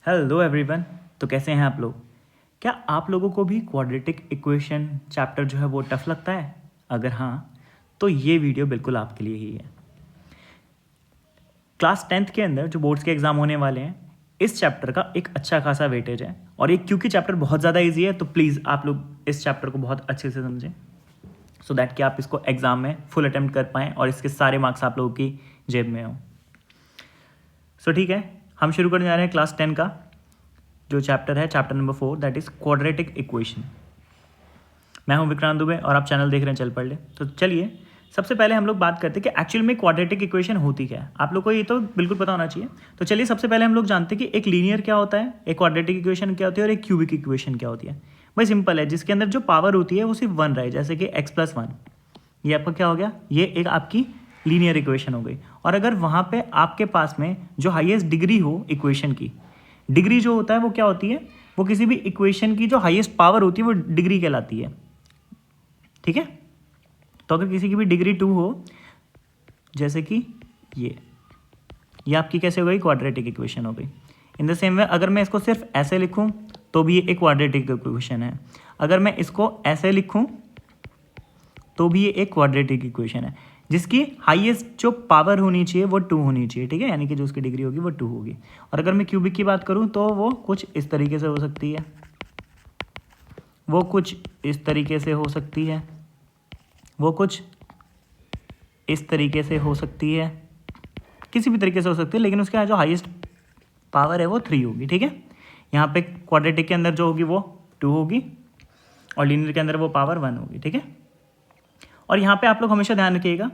Hello everyone. तो कैसे हैं आप लोग? क्या आप लोगों को भी क्वाड्रेटिक इक्वेशन चैप्टर जो है वो टफ लगता है? अगर हाँ, तो ये वीडियो बिल्कुल आपके लिए ही है। क्लास 10th के अंदर जो बोर्ड्स के एग्ज़ाम होने वाले हैं, इस चैप्टर का एक अच्छा खासा वेटेज है। और ये क्योंकि चैप्टर बहुत ज़्यादा ईजी है, तो प्लीज़ आप लोग इस चैप्टर को बहुत अच्छे से समझें, सो दैट कि आप इसको एग्ज़ाम में फुल अटेम्प्ट कर पाएँ और इसके सारे मार्क्स आप लोगों की जेब में हों। सो ठीक है, हम शुरू करने जा रहे हैं क्लास 10 का जो चैप्टर है, chapter number 4, that is quadratic equation. मैं हूं विक्रांत दुबे और आप चैनल देख रहे हैं चल पढ़ ले। तो चलिए सबसे पहले हम लोग बात करते हैं कि एक्चुअल में क्वाड्रेटिक इक्वेशन होती क्या है। आप लोग को ये तो बिल्कुल पता होना चाहिए। तो चलिए सबसे पहले हम लोग जानते हैं कि एक लीनियर क्या होता है, एक क्वाड्रेटिक इक्वेशन क्या होती है और एक क्यूबिक इक्वेशन क्या होती है। भाई सिंपल है, जिसके अंदर जो पावर होती है वो सिर्फ 1 रहे, जैसे कि x+1, ये आपका क्या हो गया, ये एक आपकी लीनियर इक्वेशन हो गई। और अगर वहाँ पे आपके पास में जो हाईएस्ट डिग्री हो इक्वेशन की, डिग्री जो होता है वो क्या होती है, वो किसी भी इक्वेशन की जो हाईएस्ट पावर होती है वो डिग्री कहलाती है। ठीक है, तो अगर किसी की भी डिग्री 2 हो, जैसे कि ये आपकी कैसे हो गई, क्वाड्रेटिक इक्वेशन हो गई। इन द सेम वे अगर मैं इसको सिर्फ ऐसे लिखूं तो भी ये एक क्वाड्रेटिक इक्वेशन है। अगर मैं इसको ऐसे लिखूं तो भी ये एक क्वाड्रेटिक इक्वेशन है, जिसकी हाईएस्ट जो पावर होनी चाहिए वो 2 होनी चाहिए। ठीक है, यानी कि जो उसकी डिग्री होगी वो 2 होगी। और अगर मैं क्यूबिक की बात करूं तो वो कुछ इस तरीके से हो सकती है, वो कुछ इस तरीके से हो सकती है, वो कुछ इस तरीके से हो सकती है, किसी भी तरीके से हो सकती है, लेकिन उसके जो हाईएस्ट पावर है वो 3 होगी। ठीक है, यहाँ पे क्वाड्रेटिक के अंदर जो होगी वो 2 होगी और लीनियर के अंदर वो पावर 1 होगी। ठीक है, और यहाँ पे आप लोग हमेशा ध्यान रखिएगा,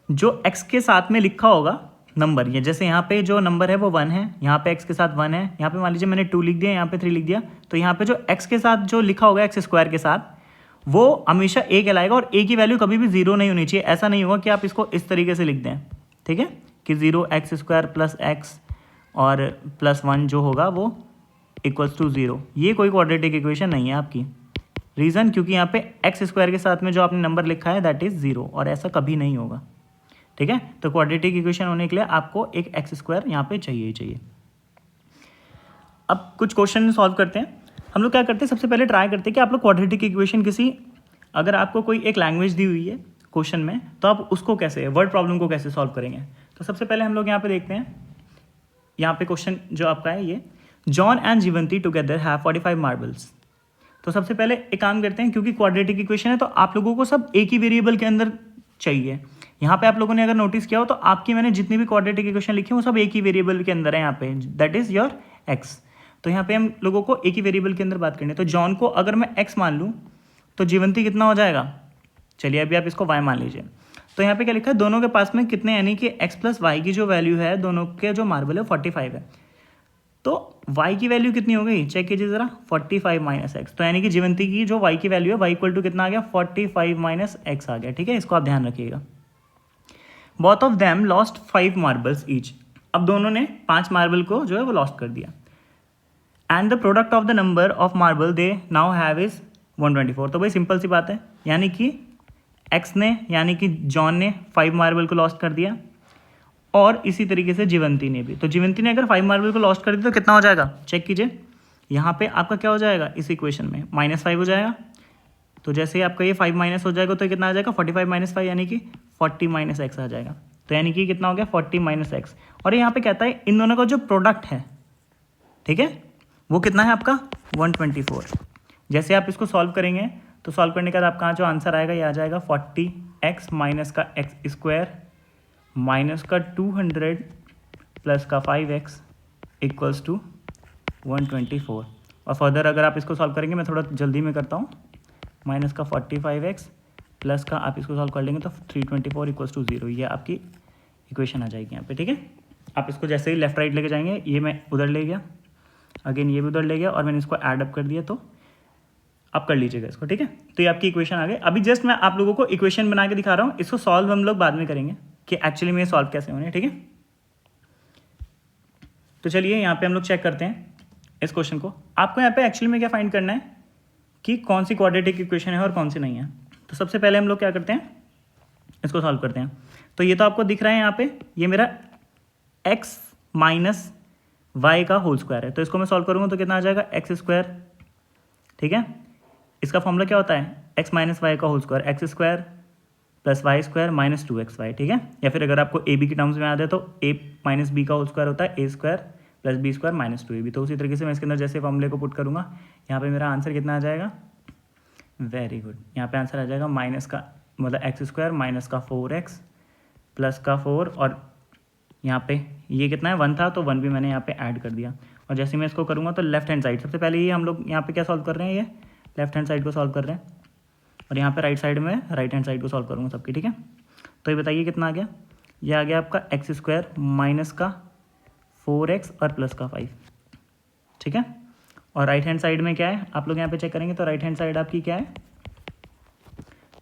जो x के साथ में लिखा होगा नंबर, ये जैसे यहाँ पे जो नंबर है वो 1 है, यहाँ पे x के साथ 1 है, यहाँ पे मान लीजिए मैंने 2 लिख दिया, यहाँ पे 3 लिख दिया, तो यहाँ पे जो x के साथ जो लिखा होगा x² के साथ, वो हमेशा a कहलाएगा। और a की वैल्यू कभी भी 0 नहीं होनी चाहिए। ऐसा नहीं होगा कि आप इसको इस तरीके से लिख दें, ठीक है, कि 0x² + x और +1 जो होगा वो = 0। ये कोई क्वाड्रेटिक इक्वेशन नहीं है आपकी। रीज़न, क्योंकि यहाँ पे x² के साथ में जो आपने नंबर लिखा है दैट इज़ 0, और ऐसा कभी नहीं होगा। ठीक है, तो क्वाड्रेटिक इक्वेशन होने के लिए आपको एक x² यहाँ पे चाहिए ही चाहिए। अब कुछ क्वेश्चन सॉल्व करते हैं। हम लोग क्या करते हैं, सबसे पहले ट्राई करते हैं कि आप लोग क्वाड्रेटिक इक्वेशन किसी, अगर आपको कोई एक लैंग्वेज दी हुई है क्वेश्चन में, तो आप उसको कैसे, वर्ड प्रॉब्लम को कैसे सॉल्व करेंगे। तो सबसे पहले हम लोग यहाँ पे देखते हैं, यहाँ पे क्वेश्चन जो आपका है ये, John and Jeevanti together have 45 marbles. तो सबसे पहले एक काम करते हैं, क्योंकि क्वाड्रेटिक इक्वेशन है तो आप लोगों को सब एक ही वेरिएबल के अंदर चाहिए। यहाँ पे आप लोगों ने अगर नोटिस किया हो तो आपकी मैंने जितनी भी क्वाड्रेटिक इक्वेशन लिखी है वो सब एक ही वेरिएबल के अंदर है यहाँ पे, दैट इज योर एक्स। तो यहाँ पे हम लोगों को एक ही वेरिएबल के अंदर बात करनी है। तो जॉन को अगर मैं एक्स मान लूँ तो जीवंती कितना हो जाएगा, चलिए अभी आप इसको वाई मान लीजिए। तो यहाँ पे क्या लिखा है, दोनों के पास में कितने, यानी कि एक्स प्लस वाई की जो वैल्यू है, दोनों के जो मार्बल है 45 है। तो y की वैल्यू कितनी हो गई, चेक कीजिए ज़रा, 45 - x। तो यानी कि जीवंती की जो y की वैल्यू है, y = कितना आ गया, 45 - x आ गया। ठीक है, इसको आप ध्यान रखिएगा। Both of them lost 5 marbles each. अब दोनों ने 5 मार्बल को जो है वो लॉस्ट कर दिया। And the product of the number of marble they now have is 124। तो भाई सिंपल सी बात है, यानी कि x ने, यानी कि जॉन ने 5 मार्बल को लॉस्ट कर दिया, और इसी तरीके से जीवंती ने भी। तो जीवंती ने अगर 5 मार्बल को लॉस्ट कर दिया तो कितना हो जाएगा, चेक कीजिए। यहाँ पे आपका क्या हो जाएगा, इस इक्वेशन में -5 हो जाएगा। तो जैसे ही आपका ये 5 माइनस हो जाएगा तो कितना आ जाएगा, 45 - 5 यानी कि 40 - x आ जाएगा। तो यानी कि कितना हो गया, 40 - x। और यहाँ पे कहता है इन दोनों का जो प्रोडक्ट है, ठीक है, वो कितना है आपका 124। जैसे आप इसको सॉल्व करेंगे तो सॉल्व करने के बाद आपका जो आंसर आएगा ये आ जाएगा 40x माइनस का x² माइनस का 200 प्लस का 5x = 124। और फर्दर अगर आप इसको सॉल्व करेंगे, मैं थोड़ा जल्दी में करता हूँ, माइनस का 45x प्लस का आप इसको सॉल्व कर लेंगे तो 324 = 0। ये आपकी इक्वेशन आ जाएगी यहाँ पे। ठीक है, आप इसको जैसे ही लेफ्ट राइट लेके जाएंगे, ये मैं उधर ले गया, अगेन ये भी उधर ले गया, और मैंने इसको ऐड अप कर दिया, तो आप कर लीजिएगा इसको। ठीक है, तो ये आपकी इक्वेशन आ गई। अभी जस्ट मैं आप लोगों को इक्वेशन बना के दिखा रहा हूँ, इसको सॉल्व हम लोग बाद में करेंगे कि एक्चुअली में सॉल्व कैसे होने। ठीक है, तो चलिए यहाँ पे हम लोग चेक करते हैं इस क्वेश्चन को। आपको यहाँ पे एक्चुअली में क्या फाइंड करना है कि कौन सी क्वाड्रेटिक इक्वेशन है और कौन सी नहीं है। तो सबसे पहले हम लोग क्या करते हैं, इसको सॉल्व करते हैं। तो ये तो आपको दिख रहा है यहाँ पे, ये मेरा x - वाई का होल स्क्वायर है, तो इसको मैं सॉल्व करूँगा तो कितना आ जाएगा एक्स स्क्वायर, ठीक है। इसका फॉर्मूला क्या होता है, एक्स माइनस वाई का whole square, X square plus Y square minus 2xy, ठीक है। या फिर अगर आपको ए बी की टर्म्स में याद है तो a माइनस बी का होल स्क्वायर होता है A square plus B square minus 2ab। तो उसी तरीके से मैं इसके अंदर जैसे फॉर्मूले को पुट करूँगा, यहाँ पे मेरा आंसर कितना आ जाएगा, वेरी गुड, यहाँ पे आंसर आ जाएगा माइनस का मतलब एक्स स्क्वायर माइनस का 4x प्लस का 4, और यहाँ पे ये कितना है 1 था तो 1 भी मैंने यहाँ पे ऐड कर दिया। और जैसे मैं इसको करूँगा तो लेफ्ट हैंड साइड, सबसे पहले ये हम लोग यहाँ पे क्या सॉल्व कर रहे हैं, ये लेफ्ट हैंड साइड को सॉल्व कर रहे हैं, और यहाँ पे राइट साइड में राइट हैंड साइड को सॉल्व करूँगा सबकी, ठीक है। तो ये बताइए कितना आ गया, ये आ गया आपका एक्स स्क्वायर माइनस का 4x और प्लस का 5, ठीक है। और राइट हैंड साइड में क्या है आप लोग यहाँ पे चेक करेंगे तो राइट हैंड साइड आपकी क्या है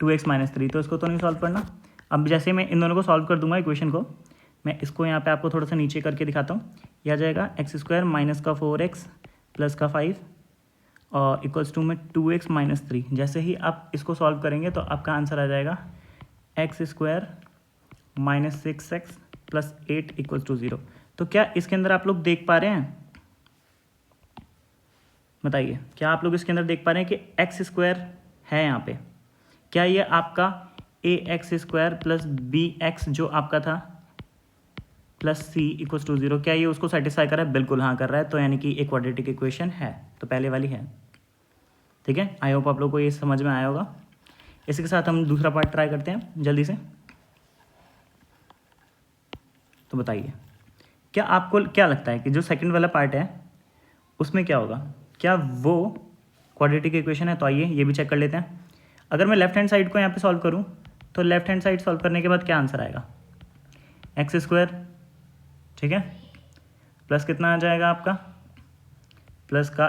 2x माइनस 3, तो इसको तो नहीं सॉल्व करना। अब जैसे मैं इन दोनों को सॉल्व कर दूंगा इक्वेशन को, मैं इसको यहाँ पे आपको थोड़ा सा नीचे करके दिखाता हूँ। यह आ जाएगा एक्स स्क्वायर माइनस का 4x प्लस का 5 और इक्वल्स टू में 2x माइनस 3। जैसे ही आप इसको सॉल्व करेंगे तो आपका आंसर आ जाएगा X square minus 6x plus 8 equals to 0। तो क्या इसके अंदर आप लोग देख पा रहे हैं, बताइए क्या आप लोग इसके अंदर देख पा रहे हैं कि एक्स स्क्वायर है यहाँ पे, क्या ये आपका A X square plus B X जो आपका था प्लस सी इक्वल्स टू 0, क्या ये उसको सेटिस्फाई कर रहा है, बिल्कुल हाँ कर रहा है। तो यानी कि एक क्वाड्रेटिक इक्वेशन है, तो पहले वाली है, ठीक है। आई होप आप लोग को ये समझ में आया होगा। इसी के साथ हम दूसरा पार्ट ट्राई करते हैं जल्दी से। तो बताइए क्या आपको क्या लगता है कि जो सेकंड वाला पार्ट है उसमें क्या होगा, क्या वो क्वाड्रेटिक इक्वेशन है। तो आइए ये भी चेक कर लेते हैं। अगर मैं लेफ्ट हैंड साइड को यहाँ पे सॉल्व करूँ तो लेफ्ट हैंड साइड सॉल्व करने के बाद क्या आंसर आएगा, एक्स स्क्वायर, ठीक है, प्लस कितना आ जाएगा आपका प्लस का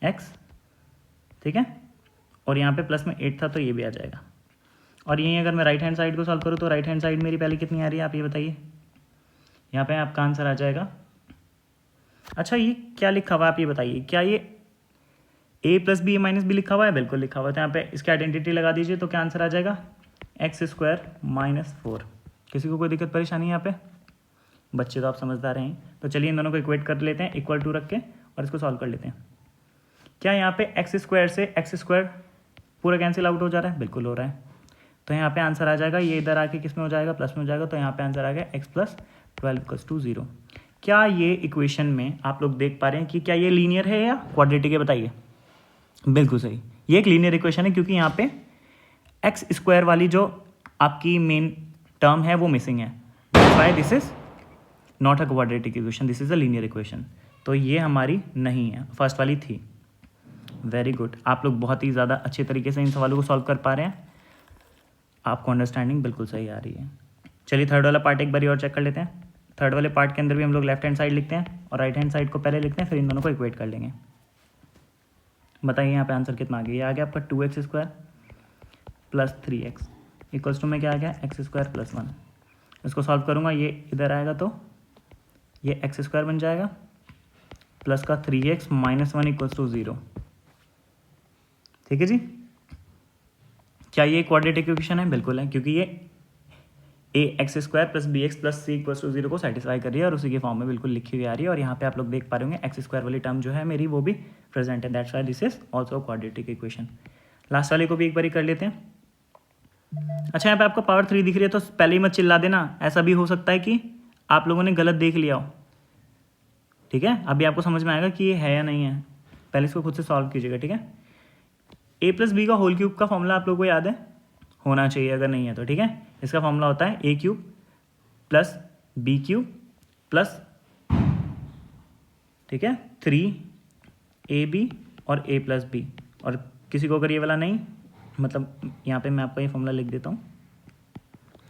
एक्स, ठीक है, और यहाँ पे प्लस में 8 था तो ये भी आ जाएगा। और यहीं अगर मैं राइट हैंड साइड को सॉल्व करूँ तो राइट हैंड साइड मेरी पहले कितनी आ रही है आप ये बताइए, यहाँ पे आपका आंसर आ जाएगा। अच्छा ये क्या लिखा हुआ है आप ये बताइए, क्या ये a plus B minus B लिखा हुआ है, बिल्कुल लिखा हुआ है। तो यहाँ पे इसकी आइडेंटिटी लगा दीजिए तो क्या आंसर आ जाएगा एक्स स्क्वायर माइनस 4। किसी को कोई दिक्कत परेशानी यहाँ पे, बच्चे तो आप समझदार हैं। तो चलिए इन दोनों को इक्वेट कर लेते हैं इक्वल टू रख के और इसको सॉल्व कर लेते हैं। क्या यहाँ पे एक्स स्क्वायर से एक्स स्क्वायर पूरा कैंसिल आउट हो जा रहा है, बिल्कुल हो रहा है। तो यहाँ पे आंसर आ जाएगा, ये इधर आके किस में हो जाएगा प्लस में हो जाएगा, तो यहाँ पे आंसर आ गया एक्स प्लस 12 इक्वल्स टू 0। क्या ये इक्वेशन में आप लोग देख पा रहे हैं कि क्या ये लीनियर है या क्वाड्रेटिक है, बताइए। बिल्कुल सही, ये एक लीनियर इक्वेशन है क्योंकि यहाँ पे एक्स स्क्वायर वाली जो आपकी मेन टर्म है वो मिसिंग है। Why this is not a quadratic equation, this is a linear equation. तो ये हमारी नहीं है, फर्स्ट वाली थी। वेरी गुड, आप लोग बहुत ही ज़्यादा अच्छे तरीके से इन सवालों को सॉल्व कर पा रहे हैं, आपको अंडरस्टैंडिंग बिल्कुल सही आ रही है। चलिए थर्ड वाला पार्ट एक बार और चेक कर लेते हैं। थर्ड वाले पार्ट के अंदर भी हम लोग लेफ्ट हैंड साइड लिखते हैं और राइट हैंड साइड को पहले लिखते हैं, फिर इन दोनों को इक्वेट कर लेंगे। बताइए यहाँ पे आंसर कितना आ गया, ये आ गया आपका 2x square plus 3x equals to में क्या आ गया एक्स स्क्वायर प्लस 1। इसको सॉल्व करूँगा, ये इधर आएगा तो ये एक्स स्क्वायर बन जाएगा प्लस का 3x माइनस 1 इक्वल्स टू 0, ठीक है जी। क्या ये क्वाड्रेटिक इक्वेशन है, बिल्कुल है, क्योंकि ये A X square plus B X plus C equals to 0 को सेटिस्फाई कर रही है और उसी के फॉर्म में बिल्कुल लिखी हुई आ रही है। और यहाँ पे आप लोग देख पा रहे होंगे एक्स स्क्वायर वाली टर्म जो है मेरी वो भी प्रेजेंट है, that's why this is also quadratic equation. Last वाले को भी एक बार कर लेते हैं। अच्छा यहाँ पे आपको पावर 3 दिख रही है तो पहले ही मत चिल्ला देना, ऐसा भी हो सकता है कि आप लोगों ने गलत देख लिया हो, ठीक है। अभी आपको समझ में आएगा कि ये है या नहीं है, पहले इसको खुद से सॉल्व कीजिएगा, ठीक है। ए प्लस बी का होल क्यूब का फॉर्मूला आप लोगों को याद है, होना चाहिए अगर नहीं है तो, ठीक है। इसका फॉर्मूला होता है A cube plus B cube plus, ठीक है, 3ab और a प्लस बी। और किसी को अगर ये वाला नहीं, मतलब यहाँ पे मैं आपको ये फॉर्मूला लिख देता हूँ,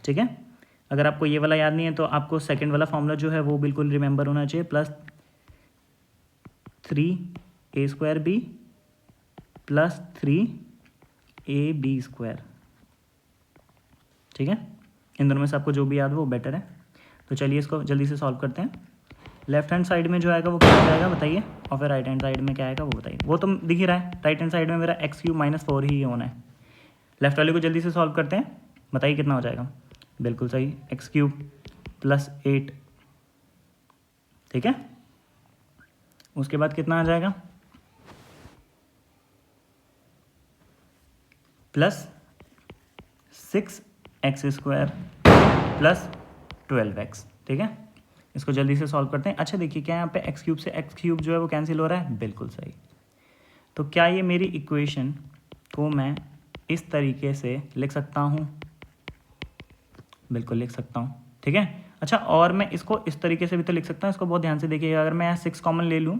ठीक है। अगर आपको ये वाला याद नहीं है तो आपको सेकंड वाला फॉर्मूला जो है वो बिल्कुल रिमेंबर होना चाहिए, plus 3a square B plus 3ab square, ठीक है। इन दोनों में से आपको जो भी याद हो वो बेटर है। तो चलिए इसको जल्दी से सॉल्व करते हैं। लेफ्ट हैंड साइड में जो आएगा वो क्या हो जाएगा बताइए, और फिर राइट हैंड साइड में क्या आएगा वो बताइए। वो तो दिख ही रहा है, राइट हैंड साइड में मेरा एक्स क्यूब माइनस 4 ही होना है। लेफ्ट वाले को जल्दी से सॉल्व करते हैं, बताइए कितना हो जाएगा। बिल्कुल सही, एक्स क्यूब प्लस 8, ठीक है। उसके बाद कितना आ जाएगा, प्लस 6x² प्लस 12x, ठीक है। इसको जल्दी से सॉल्व करते हैं। अच्छा देखिए, क्या यहाँ पे x³ से x³ जो है वो कैंसिल हो रहा है, बिल्कुल सही। तो क्या ये मेरी इक्वेशन को मैं इस तरीके से लिख सकता हूँ, बिल्कुल लिख सकता हूँ, ठीक है। अच्छा, और मैं इसको इस तरीके से भी तो लिख सकता हूँ, इसको बहुत ध्यान से देखिएगा। अगर मैं यहाँ 6 कॉमन ले लूँ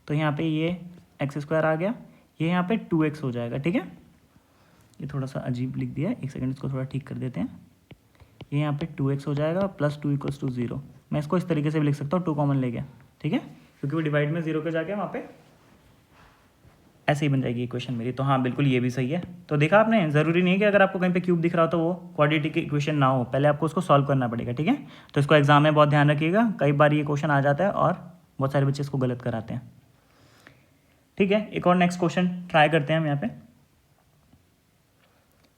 तो यहाँ पे ये x² आ गया, ये यहाँ पे 2x हो जाएगा, ठीक है। ये थोड़ा सा अजीब लिख दिया है, एक सेकंड इसको थोड़ा ठीक कर देते हैं। ये यहाँ पे 2x हो जाएगा प्लस 2 = 0। मैं इसको इस तरीके से भी लिख सकता हूँ, 2 कॉमन ले गया, ठीक है, क्योंकि वो डिवाइड में 0 के जाके वहाँ पे ऐसे ही बन जाएगी इक्वेशन मेरी। तो हाँ बिल्कुल ये भी सही है। तो देखा आपने, ज़रूरी नहीं है कि अगर आपको कहीं पे क्यूब दिख रहा हो तो वो क्वाड्रेटिक इक्वेशन ना हो, पहले आपको उसको सॉल्व करना पड़ेगा, ठीक है। तो इसको एग्जाम में बहुत ध्यान रखिएगा, कई बार ये क्वेश्चन आ जाता है और बहुत सारे बच्चे इसको गलत कराते हैं, ठीक है। एक और नेक्स्ट क्वेश्चन ट्राई करते हैं हम यहाँ पे।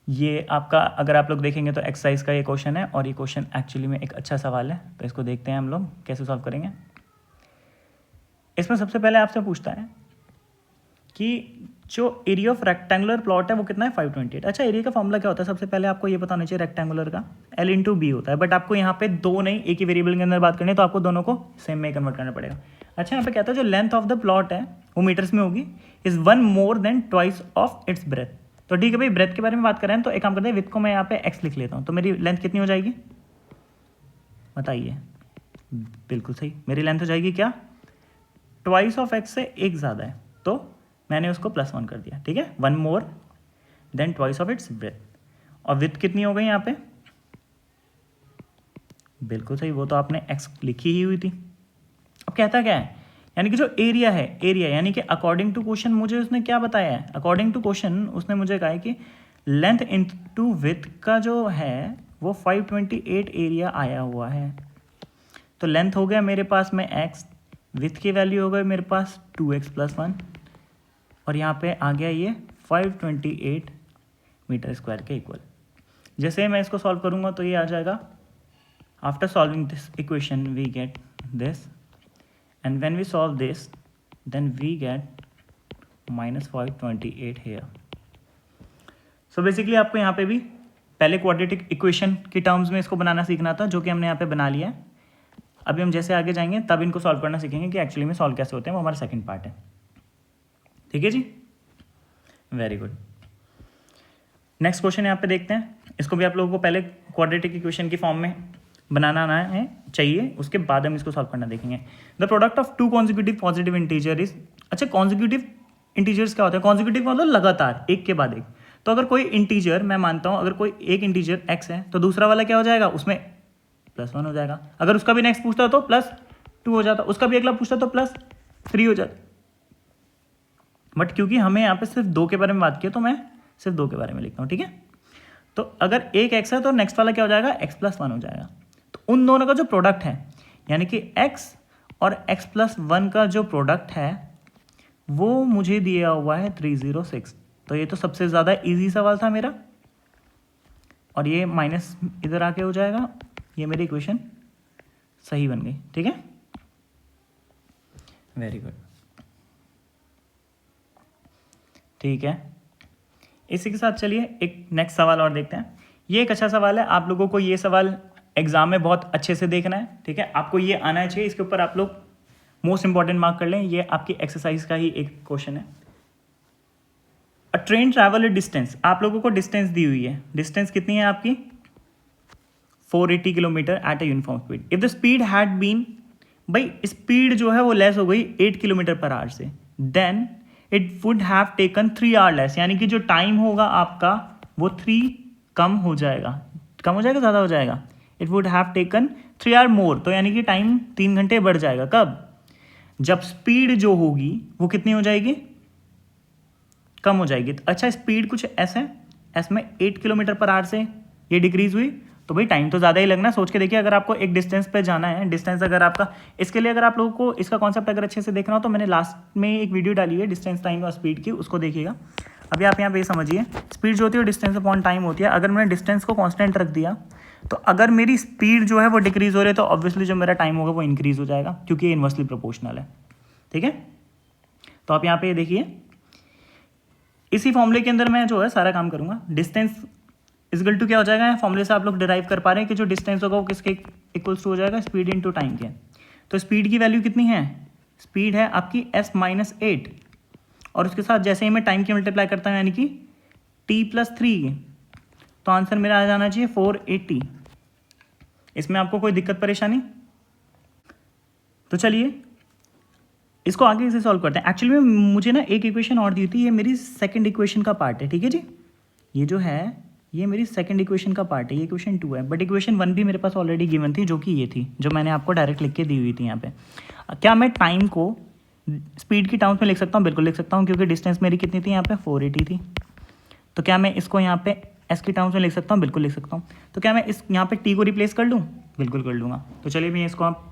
ये आपका, अगर आप लोग देखेंगे तो एक्सरसाइज का ये क्वेश्चन है, और ये क्वेश्चन एक्चुअली में एक अच्छा सवाल है। तो इसको देखते हैं हम लोग कैसे सॉल्व करेंगे। इसमें सबसे पहले आपसे पूछता है कि जो एरिया ऑफ रेक्टेंगुलर प्लॉट है वो कितना है, 528। अच्छा, एरिया का फॉर्मूला क्या होता है, सबसे पहले आपको ये पता होना चाहिए, रेक्टेंगुलर का L/B होता है। बट आपको यहाँ पे दो नहीं, एक ही वेरिएबल के अंदर बात करनी है, तो आपको दोनों को सेम में कन्वर्ट करना पड़ेगा। अच्छा, यहाँ पे कहता है जो लेंथ ऑफ द प्लॉट है वो मीटर्स में होगी, is 1 more than twice of its breath. तो ठीक है भाई, ब्रेथ के बारे में बात कर रहे हैं, तो एक काम करते हैं, विथ को मैं यहाँ पे x लिख लेता हूँ। तो मेरी लेंथ कितनी हो जाएगी बताइए, बिल्कुल सही, मेरी लेंथ हो जाएगी क्या, ट्वाइस ऑफ x से एक ज़्यादा है, तो मैंने उसको +1 कर दिया, ठीक है। 1 more than twice of its breath. और विथ कितनी हो गई यहाँ पे, बिल्कुल सही, वो तो आपने x लिखी ही हुई थी। अब कहता क्या है, यानी कि जो एरिया है, एरिया यानी कि अकॉर्डिंग टू क्वेश्चन मुझे उसने क्या बताया है, अकॉर्डिंग टू क्वेश्चन उसने मुझे कहा है कि लेंथ इनटू विथ का जो है वो 528 एरिया आया हुआ है। तो लेंथ हो गया मेरे पास में x, विथ की वैल्यू हो गई मेरे पास 2x + 1, और यहाँ पे आ गया ये 528 मीटर स्क्वायर के इक्वल। जैसे मैं इसको सॉल्व करूँगा तो ये आ जाएगा, after solving this equation we get this, and when we solve this then we get -528 here। so basically आपको यहाँ पे भी पहले क्वाड्रेटिक इक्वेशन की टर्म्स में इसको बनाना सीखना था, जो कि हमने यहाँ पे बना लिया है। अभी हम जैसे आगे जाएंगे तब इनको सॉल्व करना सीखेंगे कि एक्चुअली में सॉल्व कैसे होते हैं, वो हमारा सेकंड पार्ट है, ठीक है जी, वेरी गुड। नेक्स्ट क्वेश्चन यहाँ पे देखते हैं, इसको भी आप लोगों को पहले क्वाड्रेटिक इक्वेशन की फॉर्म में बनाना आना है चाहिए, उसके बाद हम इसको सॉल्व करना देखेंगे। The product of 2 consecutive positive integer is, अच्छा कॉन्जिक्यूटिव इंटीजर्स क्या होता है, कॉन्जिक्यूटिव मतलब लगातार एक के बाद एक। तो अगर कोई इंटीजर, मैं मानता हूँ अगर कोई एक इंटीजर x है तो दूसरा वाला क्या हो जाएगा, उसमें +1 हो जाएगा। अगर उसका भी नेक्स्ट पूछता तो +2 हो जाता, उसका भी अगला पूछता तो +3 हो जाता। बट क्योंकि हमें यहाँ पे सिर्फ 2 के बारे में बात की है तो मैं सिर्फ 2 के बारे में लिखता हूँ, ठीक है। तो अगर एक x है तो नेक्स्ट वाला क्या हो जाएगा, x + 1 हो जाएगा। उन दोनों का जो प्रोडक्ट है, यानी कि x और x + 1 का जो प्रोडक्ट है वो मुझे दिया हुआ है 306। तो ये तो सबसे ज़्यादा इजी सवाल था मेरा, और ये माइनस इधर आके हो जाएगा, ये मेरी इक्वेशन सही बन गई, ठीक है, वेरी गुड, ठीक है। इसी के साथ चलिए एक नेक्स्ट सवाल और देखते हैं। ये एक अच्छा सवाल है, आप लोगों को ये सवाल एग्जाम में बहुत अच्छे से देखना है, ठीक है, आपको ये आना चाहिए, इसके ऊपर आप लोग मोस्ट इंपॉर्टेंट मार्क कर लें। ये आपकी एक्सरसाइज का ही एक क्वेश्चन है। अ ट्रेन ट्रैवल डिस्टेंस, आप लोगों को डिस्टेंस दी हुई है, डिस्टेंस कितनी है आपकी 480 kilometre at a uniform speed. If the speed had been, भाई स्पीड जो है वो लेस हो गई 8 km/h से, then it would have taken 3 hours less, यानी कि जो टाइम होगा आपका वो 3 कम हो जाएगा, ज़्यादा हो जाएगा, it would have taken 3 hours मोर। तो यानी कि टाइम 3 घंटे बढ़ जाएगा, कब, जब स्पीड जो होगी वो कितनी हो जाएगी, कम हो जाएगी। अच्छा, स्पीड कुछ ऐसे है, इसमें 8 km/h से ये डिक्रीज हुई, तो भाई टाइम तो ज़्यादा ही लगना। सोच के देखिए, अगर आपको एक डिस्टेंस पे जाना है, डिस्टेंस अगर आपका, इसके लिए अगर आप लोगों को इसका कॉन्सेप्ट अगर अच्छे से देखना हो तो मैंने लास्ट में एक वीडियो डाली है डिस्टेंस, टाइम और स्पीड की, उसको देखिएगा। अभी आप यहाँ पे समझिए, स्पीड जो होती है वो डिस्टेंस अपॉन टाइम होती है। अगर मैंने डिस्टेंस को कांस्टेंट रख दिया तो अगर मेरी स्पीड जो है वो डिक्रीज हो रही है तो ऑब्वियसली जो मेरा टाइम होगा वो इंक्रीज हो जाएगा, क्योंकि ये इन्वर्सली प्रोपोर्शनल है। ठीक है, तो आप यहाँ पे देखिए, इसी फॉर्मूले के अंदर मैं जो है सारा काम करूँगा। डिस्टेंस इक्वल टू क्या हो जाएगा, फॉर्मूले से आप लोग डिराइव कर पा रहे हैं कि जो डिस्टेंस होगा वो किसके इक्वल्स टू हो जाएगा, स्पीड इनटू टाइम के। तो स्पीड की वैल्यू कितनी है, स्पीड है आपकी s-8, और उसके साथ जैसे ही मैं टाइम की मल्टीप्लाई करता हूँ यानी कि t+3, तो आंसर मेरा आ जाना चाहिए 480। इसमें आपको कोई दिक्कत परेशानी? तो चलिए इसको आगे से सॉल्व करते हैं। एक्चुअली में मुझे ना एक इक्वेशन और दी थी, ये मेरी सेकंड इक्वेशन का पार्ट है। ठीक है जी, ये जो है ये मेरी सेकंड इक्वेशन का पार्ट है, ये इक्वेशन 2 है, बट इक्वेशन 1 भी मेरे पास ऑलरेडी गिवन थी, जो कि ये थी, जो मैंने आपको डायरेक्ट लिख के दी हुई थी यहाँ पे। क्या मैं टाइम को स्पीड की टर्म्स में लिख सकता हूँ? बिल्कुल लिख सकता हूँ, क्योंकि डिस्टेंस मेरी कितनी थी यहाँ पे, 480 थी। तो क्या मैं इसको यहाँ पे एस की टर्म्स में लिख सकता हूँ? बिल्कुल लिख सकता हूँ। तो क्या मैं इस यहाँ पे टी को रिप्लेस कर लूँ? बिल्कुल कर लूँगा। तो चलिए मैं इसको आप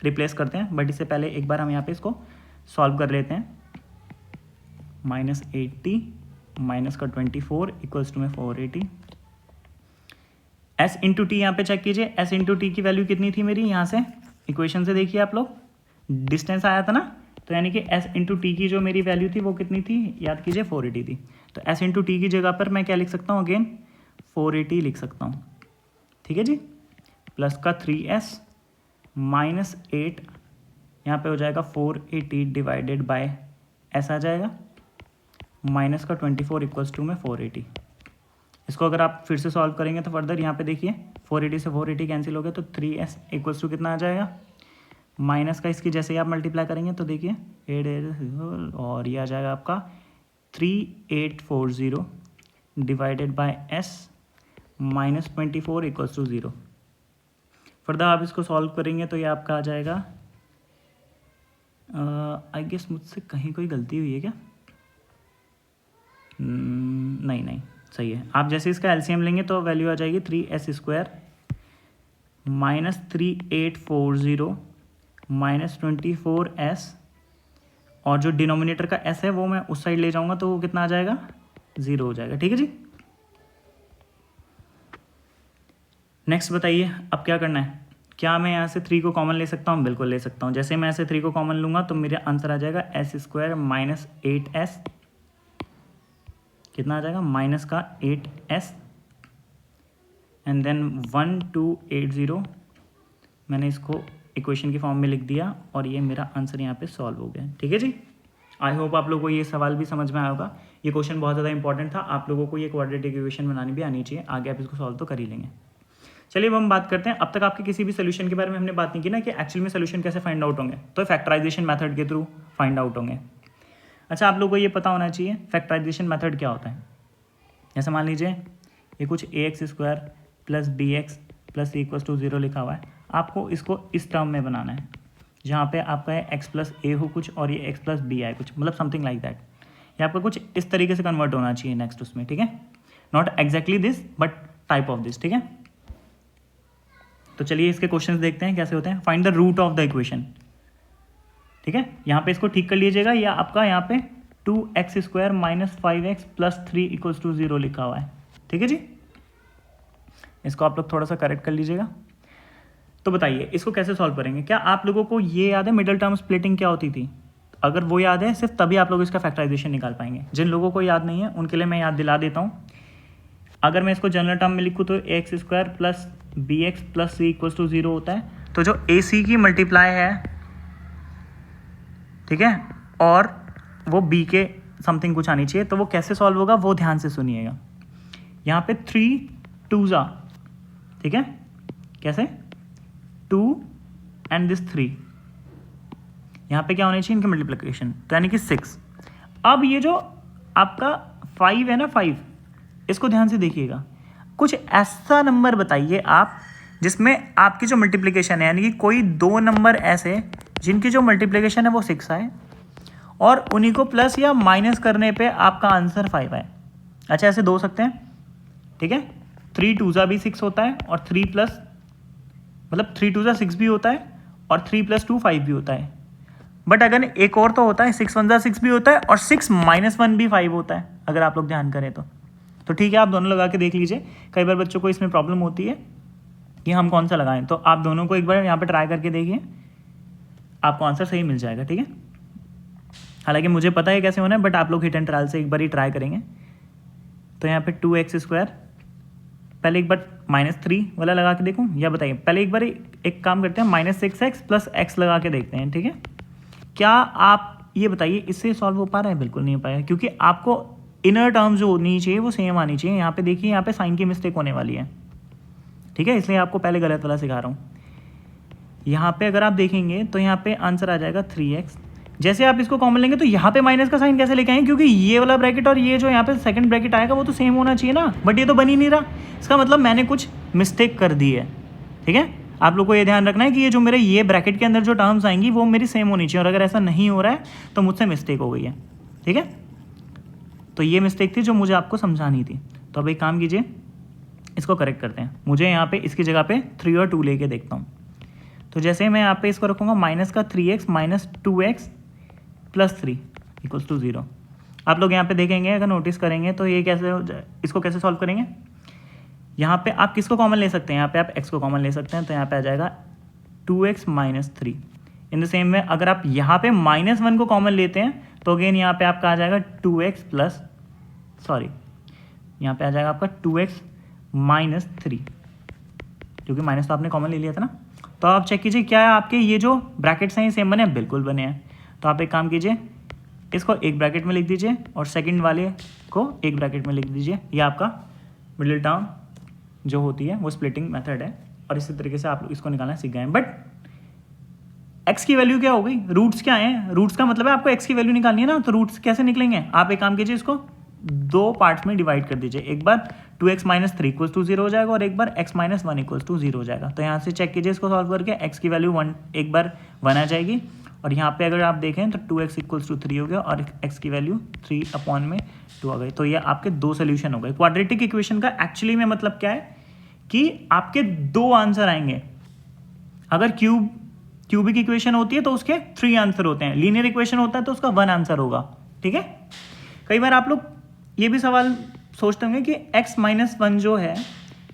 रिप्लेस करते हैं, बट इससे पहले एक बार हम यहाँ पे इसको सॉल्व कर लेते हैं। -80 माइनस का 24 इक्वल्स टू में 480। एस इंटू टी यहाँ पे चेक कीजिए, एस इंटू टी की वैल्यू कितनी थी मेरी, यहाँ से इक्वेशन से देखिए आप लोग, डिस्टेंस आया था ना, तो यानी कि एस इंटू टी की जो मेरी वैल्यू थी वो कितनी थी, याद कीजिए 480 थी। तो एस इंटू टी की जगह पर मैं क्या लिख सकता हूँ, अगेन 480 लिख सकता हूँ। ठीक है जी, प्लस का 3s माइनस 8, यहाँ पे हो जाएगा 480 डिवाइडेड बाय एस आ जाएगा, माइनस का 24 इक्वल्स टू में 480। इसको अगर आप फिर से सॉल्व करेंगे तो फर्दर यहाँ पे देखिए 480 से 480 कैंसिल हो गया, तो 3s इक्वल्स टू कितना आ जाएगा, माइनस का इसकी जैसे ही आप मल्टीप्लाई करेंगे तो देखिए 8 और ये आ जाएगा आपका 3840 divided by s minus 24 equals to 0। Further आप इसको सॉल्व करेंगे तो ये आपका आ जाएगा, आई गेस मुझसे कहीं कोई गलती हुई है क्या, नहीं सही है। आप जैसे इसका एलसीएम लेंगे तो वैल्यू आ जाएगी 3s² माइनस 3840 माइनस 24s, और जो डिनोमिनेटर का s है वो मैं उस साइड ले जाऊंगा तो वो कितना आ जाएगा, 0 हो जाएगा। ठीक है जी, नेक्स्ट बताइए अब क्या करना है। क्या मैं यहाँ से 3 को कॉमन ले सकता हूँ? बिल्कुल ले सकता हूँ। जैसे मैं ऐसे 3 को कॉमन लूँगा तो मेरा आंसर आ जाएगा s² माइनस 8s, कितना आ जाएगा, माइनस का 8s एंड देन 1280, मैंने इसको इक्वेशन की फॉर्म में लिख दिया और ये मेरा आंसर यहाँ पे सॉल्व हो गया। ठीक है जी, आई होप आप लोगों को ये सवाल भी समझ में आया होगा। ये क्वेश्चन बहुत ज़्यादा इंपॉर्टेंट था, आप लोगों को ये क्वाड्रेटिक इक्वेशन बनानी भी आनी चाहिए, आगे आप इसको सॉल्व तो कर ही लेंगे। चलिए अब हम बात करते हैं, अब तक आपके किसी भी सोल्यूशन के बारे में हमने बात नहीं की ना कि एक्चुअल में सोल्यूशन कैसे फाइंड आउट होंगे, तो फैक्टराइजेशन मेथड के थ्रू फाइंड आउट होंगे। अच्छा, आप लोगों को ये पता होना चाहिए फैक्टराइजेशन मेथड क्या होता है। जैसे मान लीजिए ये कुछ ax² plus bx plus equals to 0 लिखा हुआ है, आपको इसको इस टर्म में बनाना है जहाँ पे आपका x प्लस ए हो कुछ और ये x प्लस बी आए कुछ, मतलब समथिंग लाइक दैट। ये आपका कुछ इस तरीके से कन्वर्ट होना चाहिए नेक्स्ट उसमें। ठीक है, not exactly this but type of this. ठीक है, तो चलिए इसके क्वेश्चंस देखते हैं कैसे होते हैं। Find the root of the equation. ठीक है, यहाँ पे इसको ठीक कर लीजिएगा, या आपका यहाँ पे 2x² minus 5x plus 3 equals to 0 लिखा हुआ है। ठीक है जी, इसको आप लोग थोड़ा सा करेक्ट कर लीजिएगा। तो बताइए इसको कैसे सॉल्व करेंगे। क्या आप लोगों को ये याद है मिडिल टर्म स्प्लिटिंग क्या होती थी? अगर वो याद है सिर्फ तभी आप लोग इसका फैक्टराइजेशन निकाल पाएंगे। जिन लोगों को याद नहीं है उनके लिए मैं याद दिला देता हूँ। अगर मैं इसको जनरल टर्म में लिखूँ तो ax² plus bx plus c equals to 0 होता है। तो जो ac की मल्टीप्लाई है, ठीक है, और वो b के समथिंग कुछ आनी चाहिए, तो वो कैसे सॉल्व होगा वो ध्यान से सुनिएगा। यहाँ पे 3 2s, ठीक है, कैसे 2 एंड दिस 3, यहाँ पे क्या होनी चाहिए इनकी मल्टीप्लिकेशन, तो यानी कि 6। अब ये जो आपका 5 है ना, 5, इसको ध्यान से देखिएगा। कुछ ऐसा नंबर बताइए आप जिसमें आपकी जो मल्टीप्लिकेशन है, यानी कि कोई 2 नंबर ऐसे जिनकी जो मल्टीप्लिकेशन है वो 6 आए और उन्हीं को प्लस या माइनस करने पे आपका आंसर 5 आए। अच्छा, ऐसे 2 हो सकते हैं। ठीक है, 3 2s भी 6 होता है और 3 प्लस मतलब 3 2s 6 भी होता है और 3 प्लस 2 5 भी होता है। बट अगर एक और तो होता है 6 1 6 भी होता है और 6 - 1 भी 5 होता है। अगर आप लोग ध्यान करें तो ठीक है, आप दोनों लगा के देख लीजिए। कई बार बच्चों को इसमें प्रॉब्लम होती है कि हम कौन सा लगाएं, तो आप दोनों को एक बार यहाँ पे ट्राई करके देखिए, आपको आंसर सही मिल जाएगा। ठीक है, हालांकि मुझे पता है कैसे होना है, बट आप लोग हिट एंड ट्रायल से एक बार ही ट्राई करेंगे। तो यहाँ पे 2x², पहले एक बार -3 वाला लगा के देखूँ या बताइए? पहले एक बार एक काम करते हैं, -6x + x लगा के देखते हैं। ठीक है, क्या आप ये बताइए इससे सॉल्व हो पा रहा है? बिल्कुल नहीं हो पाया, क्योंकि आपको इनर टर्म्स जो होनी चाहिए वो सेम आनी चाहिए। यहाँ पे देखिए, यहाँ पे साइन की मिस्टेक होने वाली है। ठीक है, इसलिए आपको पहले गलत वाला सिखा रहा हूँ। यहाँ पे अगर आप देखेंगे तो यहाँ पे आंसर आ जाएगा 3x। जैसे आप इसको कॉमन लेंगे तो यहाँ पे माइनस का साइन कैसे लेके आएंगे? क्योंकि ये वाला ब्रैकेट और ये जो यहाँ पे सेकंड ब्रैकेट आएगा वो तो सेम होना चाहिए ना, बट ये तो बन ही नहीं रहा। इसका मतलब मैंने कुछ मिस्टेक कर दी है। ठीक है, आप लोग को ये ध्यान रखना है कि ये जो मेरे ये ब्रैकेट के अंदर जो टर्म्स आएंगी वो मेरी सेम होनी चाहिए, और अगर ऐसा नहीं हो रहा है तो मुझसे मिस्टेक हो गई है। ठीक है, तो ये मिस्टेक थी जो मुझे आपको समझानी थी। तो अब एक काम कीजिए, इसको करेक्ट करते हैं। मुझे यहाँ पे इसकी जगह पे 3 और 2 लेके देखता हूँ। तो जैसे मैं यहाँ पे इसको रखूँगा -3x - 2x + 3 = 0। आप लोग यहाँ पे देखेंगे, अगर नोटिस करेंगे तो ये कैसे इसको कैसे सॉल्व करेंगे? यहाँ पे आप किसको कॉमन ले सकते हैं? यहाँ पे आप x को कॉमन ले सकते हैं, तो यहाँ पे आ जाएगा 2x - 3। इन द सेम में अगर आप यहाँ पे -1 को कॉमन लेते हैं तो अगेन यहाँ पे आपका आ जाएगा 2x + यहाँ पे आ जाएगा आपका 2x - 3, क्योंकि माइनस तो आपने कॉमन ले लिया था ना। तो आप चेक कीजिए क्या आपके ये जो ब्रैकेट्स हैं ये सेम बने हैं? बिल्कुल बने हैं। तो आप एक काम कीजिए, इसको एक ब्रैकेट में लिख दीजिए और सेकंड वाले को एक ब्रैकेट में लिख दीजिए। ये आपका मिडिल टर्म जो होती है वो स्प्लिटिंग मेथड है, और इसी तरीके से आप लोग इसको निकालना सीख गए हैं। बट x की वैल्यू क्या हो गई? रूट्स क्या हैं? रूट्स का मतलब है आपको x की वैल्यू निकालनी है ना, तो रूट्स कैसे निकलेंगे? आप एक काम कीजिए, इसको 2 पार्ट्स में डिवाइड कर दीजिए। एक बार 2x - 3 = 0 हो जाएगा और एक बार x - 1 = 0 हो जाएगा। तो यहाँ से चेक कीजिए इसको सॉल्व करके, x की वैल्यू 1 एक बार 1 आ जाएगी, और यहाँ पे अगर आप देखें तो 2x = 3 हो गया और x की वैल्यू 3/2 आ गई। तो ये आपके 2 सोल्यूशन हो गए। क्वाड्रेटिक इक्वेशन का एक्चुअली में मतलब क्या है कि आपके 2 आंसर आएंगे। अगर क्यूबिक इक्वेशन होती है तो उसके 3 आंसर होते हैं, लीनियर इक्वेशन होता है तो उसका 1 आंसर होगा। ठीक है, कई बार आप लोग ये भी सवाल सोचते होंगे कि x - 1 जो है